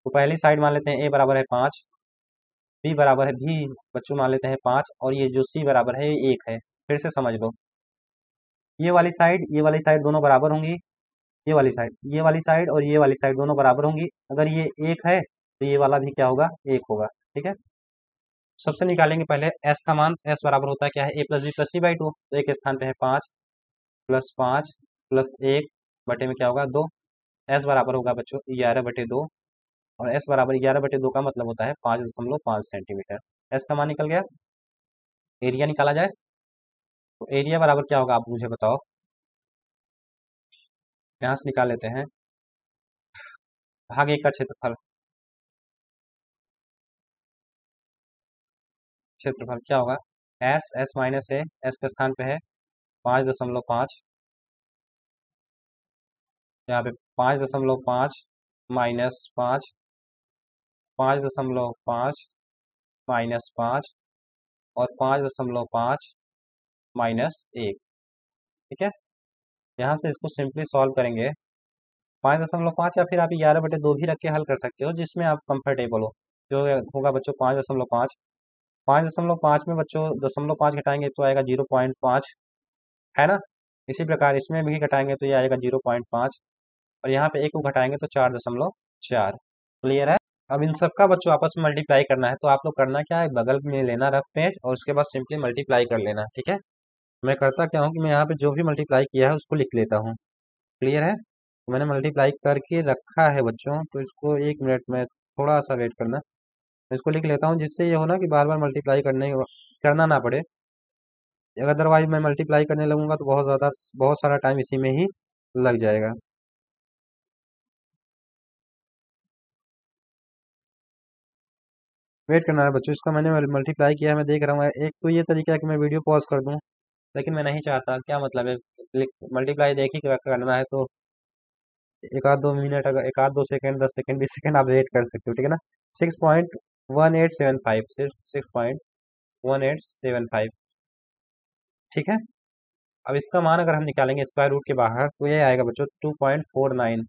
तो पहली साइड मान लेते हैं ए बराबर है 5, बी बराबर है भी बच्चों मान लेते हैं 5, और ये जो सी बराबर है ये 1 है। फिर से समझ लो, ये वाली साइड ये वाली साइड दोनों बराबर होंगी, ये वाली साइड और ये वाली साइड दोनों बराबर होंगी। अगर ये एक है तो ये वाला भी क्या होगा, एक होगा। ठीक है, सबसे निकालेंगे पहले एस का मान। एस बराबर होता है क्या है, a plus b plus c by two. तो एक स्थान पे है 5 प्लस 1 बटे में क्या होगा, 2। एस बराबर होगा बच्चों 11/2। और एस बराबर 11/2 का मतलब होता है 5.5 सेंटीमीटर। एस का मान निकल गया। एरिया निकाला जाए तो एरिया बराबर क्या होगा, आप मुझे बताओ। यहाँ से निकाल लेते हैं, भाग 1 का क्षेत्रफल। क्षेत्रफल क्या होगा, एस एस माइनस ए। एस के स्थान पे है 5.5। यहाँ पे 5.5 -5, 5.5 -5 और 5.5 -1। ठीक है, यहाँ से इसको सिंपली सॉल्व करेंगे। 5.5 या फिर आप 11/2 भी रख के हल कर सकते हो, जिसमें आप कंफर्टेबल हो। जो होगा बच्चों 5.5। 5.5 में बच्चों 0.5 घटाएंगे तो आएगा 0.5, है ना। इसी प्रकार इसमें भी घटाएंगे तो ये आएगा 0.5, और यहाँ पे एक को घटाएंगे तो 4.4। क्लियर है। अब इन सबका बच्चों आपस में मल्टीप्लाई करना है, तो आप लोग करना क्या है, बगल में लेना रफ पेज और उसके बाद सिंपली मल्टीप्लाई कर लेना। ठीक है, मैं करता क्या हूँ कि मैं यहाँ पे जो भी मल्टीप्लाई किया है उसको लिख लेता हूँ। क्लियर है, तो मैंने मल्टीप्लाई करके रखा है बच्चों, तो इसको 1 मिनट में थोड़ा सा वेट करना। मैं इसको लिख लेता हूँ, जिससे ये हो ना कि बार बार मल्टीप्लाई करना ना पड़े। अदरवाइज मैं मल्टीप्लाई करने लगूंगा तो बहुत सारा टाइम इसी में ही लग जाएगा। वेट करना है बच्चों, इसका मैंने मल्टीप्लाई किया है, मैं देख रहा हूँ। एक तो ये तरीका है कि मैं वीडियो पॉज कर दूँ, लेकिन मैं नहीं चाहता। क्या मतलब है, मल्टीप्लाई देखी करना है तो एक आध 2 मिनट, अगर एक आध 2 सेकंड, 10 सेकंड, 20 सेकंड आप वेट कर सकते हो। ठीक है ना। 6.1875, सिर्फ 6.1875। ठीक है, अब इसका मान अगर हम निकालेंगे स्क्वायर रूट के बाहर तो ये आएगा बच्चों 2.49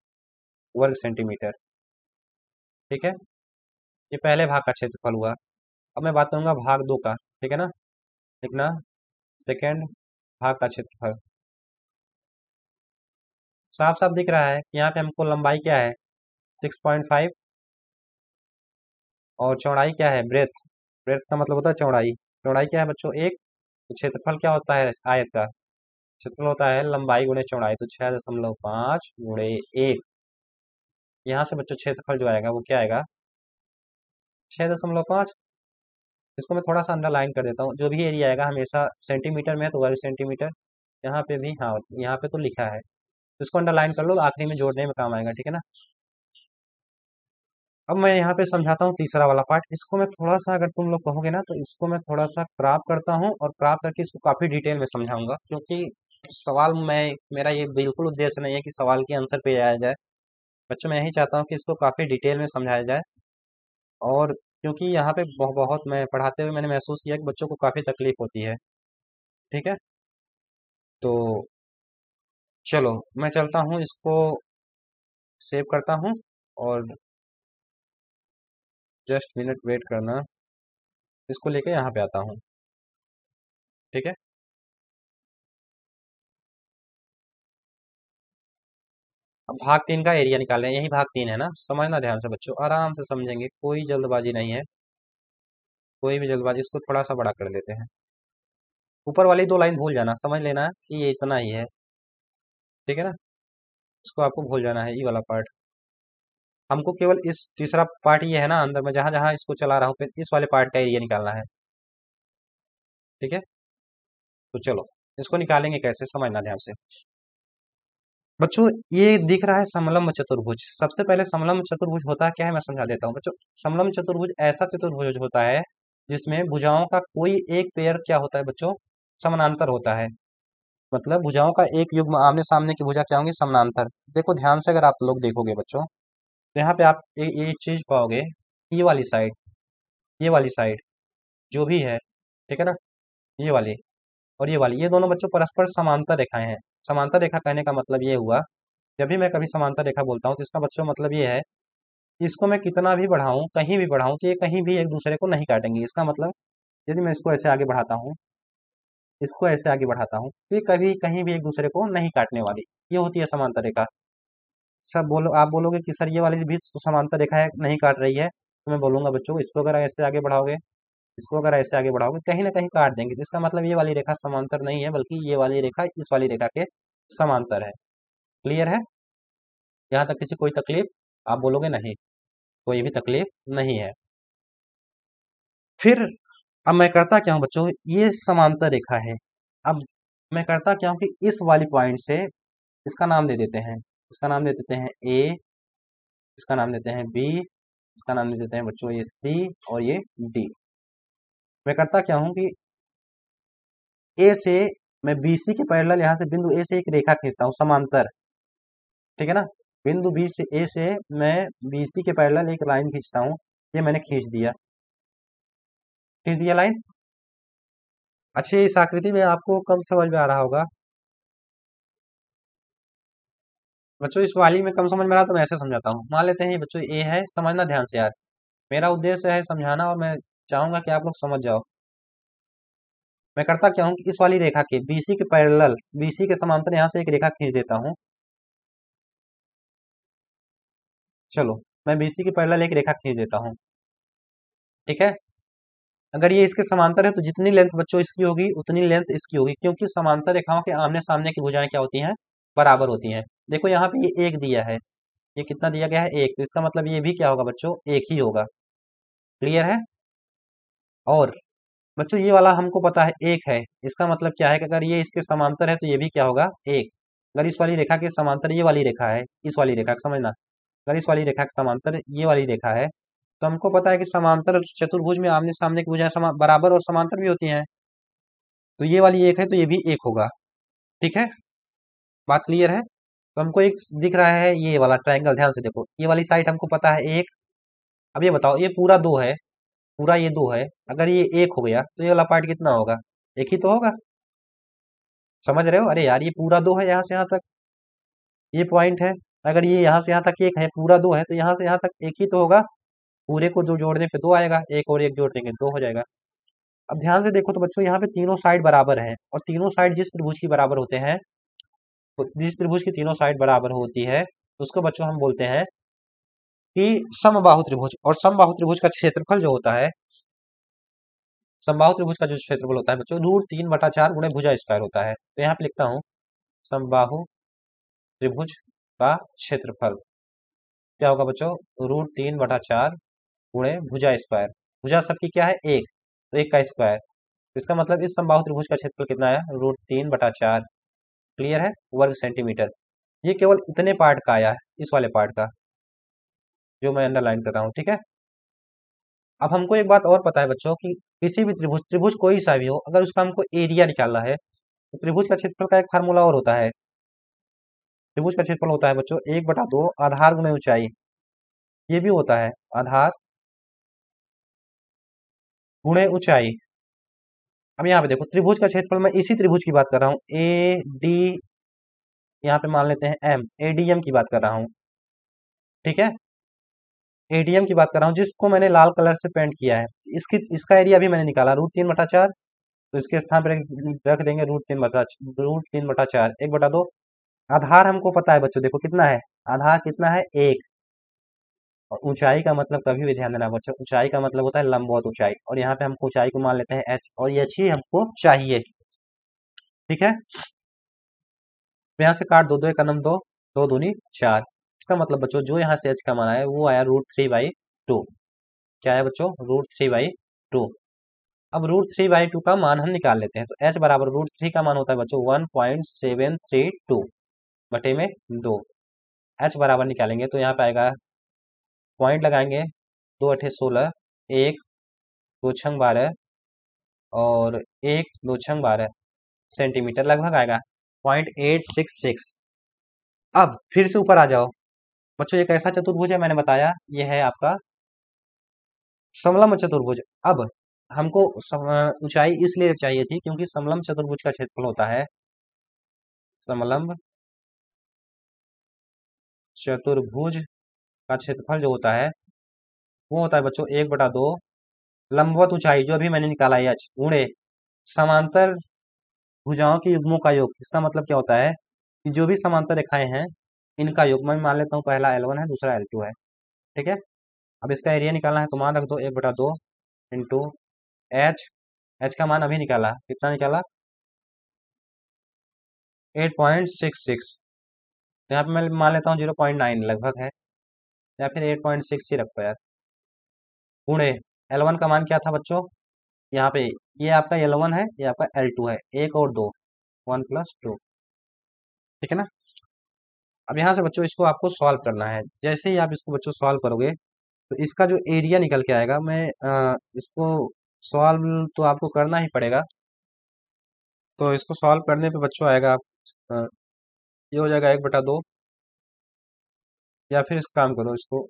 वर्ग सेंटीमीटर। ठीक है, ये पहले भाग का क्षेत्रफल हुआ। अब मैं बात करूंगा भाग 2 का। ठीक है ना, लिखना सेकेंड भाग का क्षेत्रफल। साफ साफ दिख रहा है कि यहाँ पे हमको लंबाई क्या है 6.5, और चौड़ाई क्या है ब्रेथ। ब्रेथ का मतलब होता है चौड़ाई। चौड़ाई क्या है बच्चों 1। तो क्षेत्रफल क्या होता है आयत का, क्षेत्रफल होता है लंबाई गुणे चौड़ाई। तो 6.5 × 1। यहाँ से बच्चों क्षेत्रफल जो आएगा वो क्या आएगा 6.5। इसको मैं थोड़ा सा अंडरलाइन कर देता हूँ। जो भी एरिया आएगा हमेशा सेंटीमीटर में है तो वर्ग सेंटीमीटर। यहाँ पे भी, हाँ यहाँ पे तो लिखा है, तो इसको अंडरलाइन कर लो, तो आखिरी में जोड़ने में काम आएगा। ठीक है ना। अब मैं यहाँ पे समझाता हूँ तीसरा वाला पार्ट। इसको मैं थोड़ा सा, अगर तुम लोग कहोगे ना, तो इसको मैं थोड़ा सा क्रॉप करता हूँ, और क्रॉप करके इसको काफ़ी डिटेल में समझाऊंगा। क्योंकि सवाल में मेरा ये बिल्कुल उद्देश्य नहीं है कि सवाल के आंसर पे आया जाए बच्चों। मैं यही चाहता हूँ कि इसको काफ़ी डिटेल में समझाया जाए। और क्योंकि यहाँ पे बहुत मैं पढ़ाते हुए मैंने महसूस किया कि बच्चों को काफ़ी तकलीफ होती है। ठीक है, तो चलो मैं चलता हूँ, इसको सेव करता हूँ, और जस्ट मिनट वेट करना, इसको लेके यहाँ पे आता हूँ। ठीक है, अब भाग 3 का एरिया निकाल रहे हैं। यही भाग 3 है ना, समझना ध्यान से बच्चों, आराम से समझेंगे, कोई जल्दबाजी नहीं है। कोई भी जल्दबाजी, इसको थोड़ा सा बड़ा कर देते हैं। ऊपर वाली 2 लाइन भूल जाना, समझ लेना कि ये इतना ही है। ठीक है ना, इसको आपको भूल जाना है, ये वाला पार्ट। हमको केवल इस तीसरा पार्ट ये है ना, अंदर में जहां जहां इसको चला रहा हूँ, फिर इस वाले पार्ट का एरिया निकालना है। ठीक है, तो चलो इसको निकालेंगे कैसे, समझना ध्यान से बच्चों। ये दिख रहा है समलंब चतुर्भुज। सबसे पहले समलंब चतुर्भुज होता क्या है मैं समझा देता हूँ बच्चों। समलंब चतुर्भुज ऐसा चतुर्भुज होता है जिसमें भुजाओं का कोई एक पेयर क्या होता है बच्चों, समानांतर होता है। मतलब भुजाओं का एक युग्म, आमने सामने की भुजा क्या होंगी, समानांतर। देखो ध्यान से, अगर आप लोग देखोगे बच्चों, तो यहाँ पे आप एक चीज पाओगे, ये वाली साइड, ये वाली साइड जो भी है, ठीक है ना, ये वाली और ये दोनों बच्चों परस्पर समांतर रेखाएं हैं। समांतर रेखा कहने का मतलब ये हुआ, जब भी मैं कभी समांतर रेखा बोलता हूँ तो इसका बच्चों मतलब ये है कि इसको मैं कितना भी बढ़ाऊं, कहीं भी बढ़ाऊं, तो ये कहीं भी एक दूसरे को नहीं काटेंगे। इसका मतलब यदि मैं इसको ऐसे आगे बढ़ाता हूँ, इसको ऐसे आगे बढ़ाता हूँ, तो ये कभी कहीं भी एक दूसरे को नहीं काटने वाली। ये होती है समांतर रेखा। सब बोलो, आप बोलोगे कि सर ये वाली भी तो समांतर रेखा है, नहीं काट रही है, तो मैं बोलूंगा बच्चों इसको अगर ऐसे आगे बढ़ाओगे, इसको अगर ऐसे आगे बढ़ाओगे, कहीं ना कहीं काट देंगे, तो इसका मतलब ये वाली रेखा समांतर नहीं है, बल्कि ये वाली रेखा इस वाली रेखा के समांतर है। क्लियर है? यहाँ तक किसी कोई तकलीफ? आप बोलोगे नहीं, कोई भी तकलीफ नहीं है। फिर अब मैं करता क्या हूँ बच्चों, ये समांतर रेखा है। अब मैं करता क्या हूँ कि इस वाली पॉइंट से इसका नाम दे देते हैं, इसका नाम दे देते हैं ए, इसका नाम देते हैं बी, इसका नाम दे देते हैं बच्चों ये सी, और ये डी। मैं करता क्या हूँ कि ए से मैं बीसी के पैरेलल यहाँ से बिंदु ए से एक रेखा खींचता हूँ समांतर, ठीक है ना। बिंदु बी से ए से मैं बीसी के पैरेलल एक लाइन खींचता हूँ, ये मैंने खींच दिया, खींच दिया लाइन। अच्छी इस आकृति में आपको कब समझ में आ रहा होगा बच्चों? इस वाली में कम समझ में आ रहा तो मैं ऐसे समझाता हूँ। मान लेते हैं ये बच्चों ए है, समझना ध्यान से यार, मेरा उद्देश्य है समझाना, और मैं चाहूंगा कि आप लोग समझ जाओ। मैं करता क्या हूँ कि इस वाली रेखा के बीसी के पैरेलल, बीसी के समांतर यहाँ से एक रेखा खींच देता हूँ। चलो, मैं बीसी के पैरेलल एक रेखा खींच देता हूँ, ठीक है। अगर ये इसके समांतर है तो जितनी लेंथ बच्चों इसकी होगी उतनी लेंथ इसकी होगी, क्योंकि समांतर रेखाओं के आमने सामने की भुजाएं क्या होती हैं? बराबर होती हैं। देखो यहाँ पे ये एक दिया है, ये कितना दिया गया है? एक, तो इसका मतलब ये भी क्या होगा बच्चों? एक ही होगा। क्लियर है? और बच्चों ये वाला हमको पता है एक है, इसका मतलब क्या है कि अगर ये इसके समांतर है तो ये भी क्या होगा? एक। अगर इस वाली रेखा के समांतर ये वाली रेखा है, इस वाली रेखा को समझना, अगर इस वाली रेखा के समांतर ये वाली रेखा है, तो हमको पता है कि समांतर चतुर्भुज में आमने सामने की भुजाएं बराबर और समांतर भी होती हैं, तो ये वाली एक है तो ये भी एक होगा। ठीक है, बात क्लियर है? तो हमको एक दिख रहा है ये वाला ट्रायंगल, ध्यान से देखो, ये वाली साइड हमको पता है एक। अब ये बताओ, ये पूरा दो है, पूरा ये दो है, अगर ये एक हो गया तो ये वाला पार्ट कितना होगा? एक ही तो होगा। समझ रहे हो? अरे यार, ये पूरा दो है यहाँ से यहाँ तक, ये पॉइंट है। अगर ये यहाँ से यहाँ तक एक है, पूरा दो है, तो यहाँ से यहाँ तक एक ही तो होगा। पूरे को दो जोड़ने पे दो आएगा, एक और एक जोड़ देंगे दो हो जाएगा। अब ध्यान से देखो तो बच्चों, यहाँ पे तीनों साइड बराबर हैं, और तीनों साइड जिस त्रिभुज की बराबर होते हैं, तो जिस त्रिभुज की तीनों साइड बराबर होती है, उसको बच्चों हम बोलते हैं कि समबाहु त्रिभुज। और समबाहु त्रिभुज का क्षेत्रफल जो होता है, समबाहु त्रिभुज का जो क्षेत्रफल होता है बच्चों, √3/4 गुणे भुजा स्क्वायर होता है। तो यहाँ पे लिखता हूँ समबाहु त्रिभुज का क्षेत्रफल क्या होगा बच्चों? √3/4 गुणे भुजा स्क्वायर। भुजा सबकी क्या है? एक, तो एक का स्क्वायर। तो इसका मतलब इस समबाहु त्रिभुज का क्षेत्रफल कितना है? √3/4। क्लियर है? वर्ग सेंटीमीटर। ये केवल इतने पार्ट का आया है, इस वाले पार्ट का जो मैं अंडरलाइन कर रहा हूँ, ठीक है। अब हमको एक बात और पता है बच्चों कि किसी भी त्रिभुज, त्रिभुज कोई सा भी हो, अगर उसका हमको एरिया निकालना है, तो त्रिभुज का क्षेत्रफल का एक फार्मूला और होता है। त्रिभुज का क्षेत्रफल होता है बच्चों 1/2 आधार गुणे ऊंचाई। ये भी होता है आधार गुणे ऊंचाई। अब यहाँ पे देखो, त्रिभुज का क्षेत्रफल, मैं इसी त्रिभुज की बात कर रहा हूँ, ए डी, यहाँ पे मान लेते हैं एम, एडीएम की बात कर रहा हूँ, ठीक है। एडीएम की बात कर रहा हूँ, जिसको मैंने लाल कलर से पेंट किया है। इसकी, इसका एरिया भी मैंने निकाला √3/4, तो इसके स्थान पर रख देंगे √3/4, 1/2। आधार हमको पता है बच्चों, देखो कितना है, आधार कितना है? एक। और ऊंचाई का मतलब, कभी भी ध्यान देना बच्चों, ऊंचाई का मतलब होता है लंबवत ऊंचाई, और यहाँ पे हमको ऊंचाई को मान लेते हैं एच, और ये एच ही हमको चाहिए, ठीक है। तो यहाँ से काट दो, दो एक नम दो, दो दूनी चार। इसका मतलब बच्चों, जो यहाँ से एच का मान आया वो आया √3/2। क्या है बच्चों? √3/2। अब √3/2 का मान हम निकाल लेते हैं, तो एच बराबर √3 का मान होता है बच्चों 1.732 बटे में 2। एच बराबर निकालेंगे तो यहाँ पे आएगा, पॉइंट लगाएंगे, 2 × 8 = 16, एक, 2 × 12, और एक, 2 × 12 सेंटीमीटर लगभग आएगा, 0.866। अब फिर से ऊपर आ जाओ बच्चों, एक ऐसा चतुर्भुज है, मैंने बताया ये है आपका समलंब चतुर्भुज। अब हमको ऊंचाई इसलिए चाहिए थी क्योंकि समलंब चतुर्भुज का क्षेत्रफल होता है, समलंब चतुर्भुज का क्षेत्रफल जो होता है वो होता है बच्चों 1/2 लंबवत ऊंचाई, जो अभी मैंने निकाला है एच, गुणे समांतर भुजाओं के युग्मों का योग। इसका मतलब क्या होता है कि जो भी समांतर रेखाएं हैं, इनका योग मैं मान लेता हूँ, पहला L1 है, दूसरा L2 है। ठीक है। अब इसका एरिया निकालना है तो मान रख दो 1/2 इंटू एच। एच का मान अभी निकाला, कितना निकाला? 8.66। तो यहाँ पे मैं मान लेता हूँ 0.9 लगभग है, या फिर 8.6 ही रखो यार। गुणे L1 का मान क्या था बच्चों? यहाँ पे ये आपका L1 है, ये आपका L2 है, एक और दो, 1+2। ठीक है ना। अब यहाँ से बच्चों इसको आपको सॉल्व करना है। जैसे ही आप इसको बच्चों सॉल्व करोगे तो इसका जो एरिया निकल के आएगा, मैं इसको सॉल्व तो आपको करना ही पड़ेगा। तो इसको सॉल्व करने पे बच्चों आएगा अ, ये हो जाएगा 1/2, या फिर इसका काम करो, इसको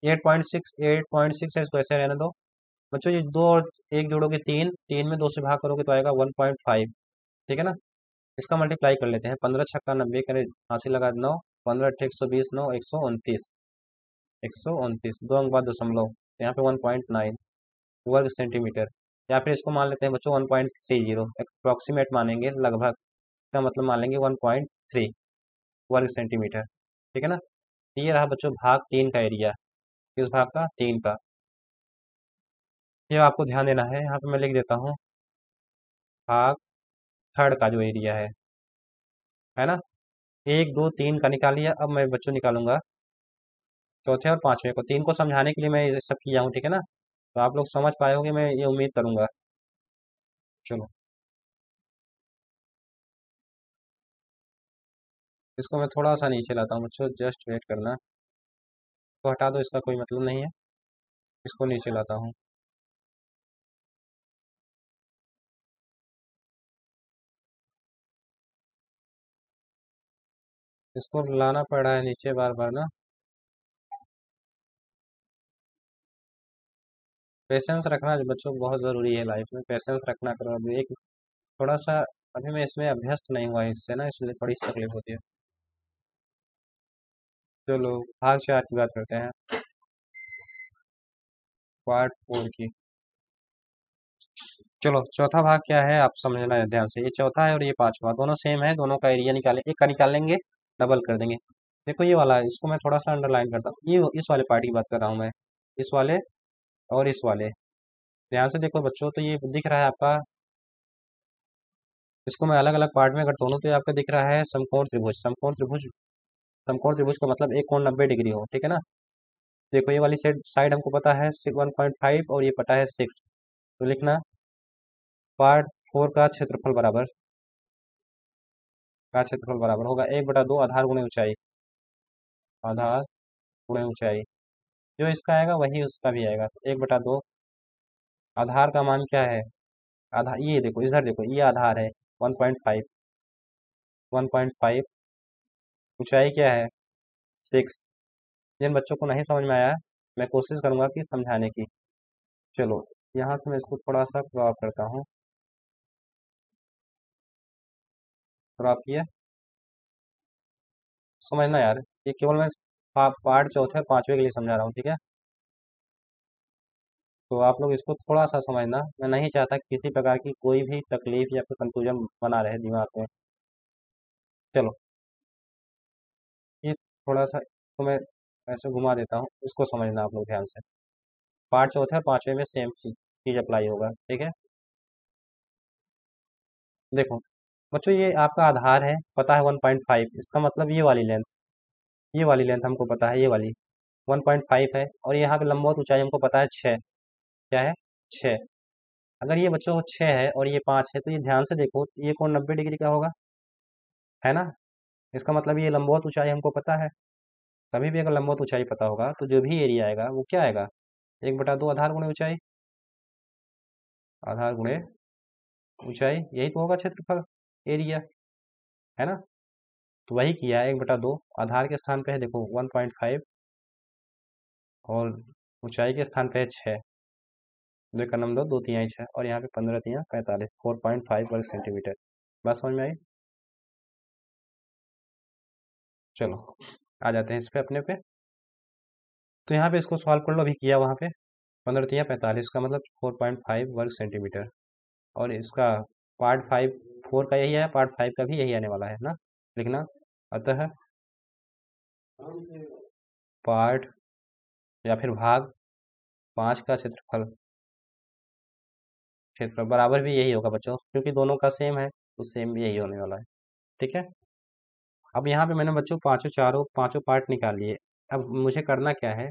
8.6 है, इसको ऐसे रहने दो बच्चों। ये दो और एक जोड़ोगे तीन, तीन में दो से भाग करोगे तो आएगा 1.5। ठीक है ना। इसका मल्टीप्लाई कर लेते हैं, 15×6 = 90 करे, हासिल लगा 9, 15 120, 9 129, 129, दो अंक बाद दशमलव, तो यहाँ पे 1.9 वर्ग सेंटीमीटर। या फिर इसको मान लेते हैं बच्चों 1.30, अप्रोक्सीमेट मानेंगे, लगभग, इसका मतलब मान लेंगे 1.3 वर्ग सेंटीमीटर। ठीक है ना। ये रहा बच्चों भाग 3 का एरिया। किस भाग का? 3 का। ये आपको ध्यान देना है, यहाँ पे मैं लिख देता हूँ भाग थर्ड का जो एरिया है ना। 1 2 3 का निकाल लिया। अब मैं बच्चों निकालूंगा चौथे और पांचवे को। 3 को समझाने के लिए मैं ये सब किया हूँ। ठीक है ना। तो आप लोग समझ पाए होंगे, मैं ये उम्मीद करूंगा। चलो, इसको मैं थोड़ा सा नीचे लाता हूँ बच्चों, जस्ट वेट करना। तो हटा दो, इसका कोई मतलब नहीं है। इसको नीचे लाता हूँ। इसको लाना पड़ रहा है नीचे बार बार ना। पेशेंस रखना जो बच्चों बहुत ज़रूरी है लाइफ में, पेशेंस रखना करो। अभी एक थोड़ा सा, अभी मैं इसमें अभ्यस्त नहीं हुआ इससे ना, इसलिए थोड़ी सी तकलीफ होती है। चलो भाग 4 की बात करते हैं, पार्ट 4 की। चलो चौथा भाग क्या है आप समझना है ध्यान से। ये चौथा है और ये पांचवा, दोनों सेम है, दोनों का एरिया निकाले, एक का निकाल लेंगे, डबल कर देंगे। देखो ये वाला है, इसको मैं थोड़ा सा अंडरलाइन करता हूँ, ये इस वाले पार्ट की बात कर रहा हूँ मैं, इस वाले और इस वाले। ध्यान से देखो बच्चों, तो ये दिख रहा है आपका, इसको मैं अलग अलग पार्ट में करता हूँ तो ये आपका दिख रहा है समकोण त्रिभुज। समकोण त्रिभुज, समकोण त्रिभुज का मतलब एक कोण 90 डिग्री हो। ठीक है ना। देखो ये वाली साइड साइड हमको पता है 1.5 और ये पता है 6। तो लिखना पार्ट 4 का क्षेत्रफल बराबर होगा 1/2 आधार गुणे ऊंचाई, आधार गुणे ऊंचाई। जो इसका आएगा वही उसका भी आएगा। तो 1/2 आधार का मान क्या है? आधार ये देखो, इधर देखो, ये आधार है 1.5, 1.5। ऊंचाई क्या है? 6। जिन बच्चों को नहीं समझ में आया, मैं कोशिश करूंगा कि समझाने की। चलो यहाँ से मैं इसको थोड़ा सा क्रॉप करता हूँ। क्रॉप किया, समझना यार, ये केवल मैं पार्ट चौथे और पांचवे के लिए समझा रहा हूँ। ठीक है। तो आप लोग इसको थोड़ा सा समझना, मैं नहीं चाहता कि किसी प्रकार की कोई भी तकलीफ या फिर कंफ्यूजन बना रहे दिमाग में। चलो ये थोड़ा सा तो मैं ऐसे घुमा देता हूँ, इसको समझना आप लोग ध्यान से। पार्ट चौथे और पांचवे में सेम चीज अप्लाई होगा। ठीक है। देखो बच्चों, ये आपका आधार है, पता है 1.5, इसका मतलब ये वाली लेंथ, ये वाली लेंथ हमको पता है, ये वाली 1.5 है। और यहाँ पे लंबवत ऊंचाई हमको पता है 6। क्या है? 6। अगर ये बच्चों 6 है और ये 5 है, तो ये ध्यान से देखो, ये कोण 90 डिग्री का होगा, है ना। इसका मतलब ये लंबवत ऊंचाई हमको पता है। कभी भी अगर लंबवत ऊंचाई पता होगा तो जो भी एरिया आएगा वो क्या आएगा? 1/2 आधार गुणे ऊंचाई, आधार गुणे ऊंचाई, यही तो होगा क्षेत्रफल, एरिया, है ना। तो वही किया है, 1/2 आधार के स्थान पे है देखो 1.5, और ऊंचाई के स्थान पे है 6। दो का नंबर 2 3 6, और यहाँ पे 15 3 45, 4.5 वर्ग सेंटीमीटर। बात समझ में आई? चलो आ जाते हैं इस पे अपने पे। तो यहाँ पे इसको सॉल्व कर लो, अभी किया वहाँ पे। 15 3 45 का मतलब 4.5 वर्ग सेंटीमीटर। और इसका पार्ट 4 का यही है, पार्ट 5 का भी यही आने वाला है ना, लिखना। अतः पार्ट या फिर भाग 5 का क्षेत्रफल। क्षेत्रफल बराबर भी यही होगा बच्चों, क्योंकि दोनों का सेम है तो सेम भी यही होने वाला है। ठीक है। अब यहाँ पे मैंने बच्चों चारों पांचों पार्ट निकाल लिए। अब मुझे करना क्या है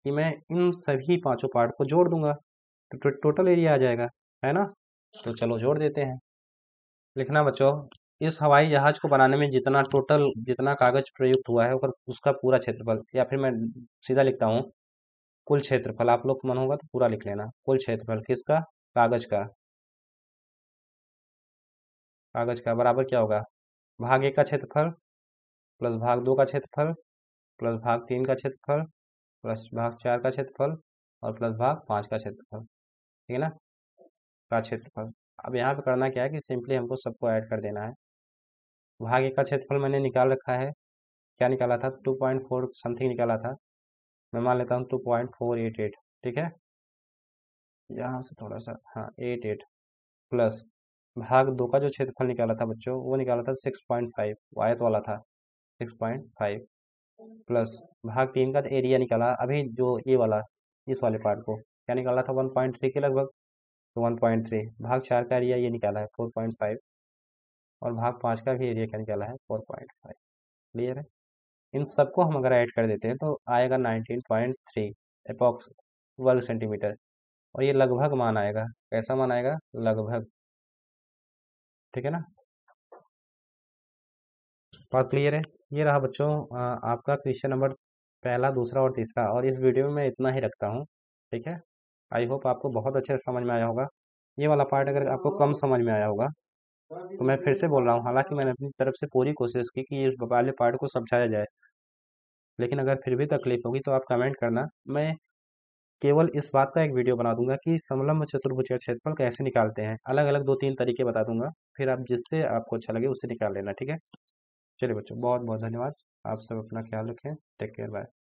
कि मैं इन सभी पांचों पार्ट को जोड़ दूंगा तो टोटल एरिया आ जाएगा, है ना। तो चलो जोड़ देते हैं। लिखना बच्चों, इस हवाई जहाज को बनाने में जितना कागज प्रयुक्त हुआ है उसका पूरा क्षेत्रफल, या फिर मैं सीधा लिखता हूँ कुल क्षेत्रफल। आप लोग को मन होगा तो पूरा लिख लेना। कुल क्षेत्रफल किसका? कागज का। कागज का बराबर क्या होगा? भाग 1 का क्षेत्रफल प्लस भाग 2 का क्षेत्रफल प्लस भाग 3 का क्षेत्रफल प्लस भाग 4 का क्षेत्रफल और प्लस भाग 5 का क्षेत्रफल। ठीक है ना, का क्षेत्रफल। अब यहाँ पे करना क्या है कि सिंपली हमको सबको ऐड कर देना है। भाग 1 का क्षेत्रफल मैंने निकाल रखा है। क्या निकाला था? 2.4 समथिंग निकाला था। मैं मान लेता हूँ 2.488। ठीक है, यहाँ से थोड़ा सा, हाँ 88 प्लस भाग 2 का जो क्षेत्रफल निकाला था बच्चों वो निकाला था 6.5, वो आयत वाला था 6.5 प्लस भाग 3 का एरिया निकाला अभी जो ये वाला, इस वाले पार्ट को क्या निकाला था 1.3 के लगभग, तो 1.3 भाग 4 का एरिया ये निकाला है 4.5 और भाग 5 का भी एरिया क्या निकाला है 4.5। क्लियर है। इन सबको हम अगर ऐड कर देते हैं तो आएगा 19.3 अप्रॉक्स वर्ग सेंटीमीटर। और ये लगभग मान आएगा। कैसा मान आएगा? लगभग। ठीक है ना, बात क्लियर है। ये रहा बच्चों आपका क्वेश्चन नंबर पहला, दूसरा और तीसरा। और इस वीडियो में मैं इतना ही रखता हूँ। ठीक है, आई होप आपको बहुत अच्छे से समझ में आया होगा। ये वाला पार्ट अगर आपको कम समझ में आया होगा तो मैं फिर से बोल रहा हूँ, हालांकि मैंने अपनी तरफ से पूरी कोशिश की कि इस वाले पार्ट को समझाया जाए, लेकिन अगर फिर भी तकलीफ होगी तो आप कमेंट करना। मैं केवल इस बात का एक वीडियो बना दूंगा कि समलंब चतुर्भुज का क्षेत्रफल कैसे निकालते हैं। अलग अलग 2-3 तरीके बता दूंगा, फिर आप जिससे आपको अच्छा लगे उससे निकाल लेना। ठीक है, चलिए बच्चों, बहुत बहुत धन्यवाद। आप सब अपना ख्याल रखें। Take care, bye.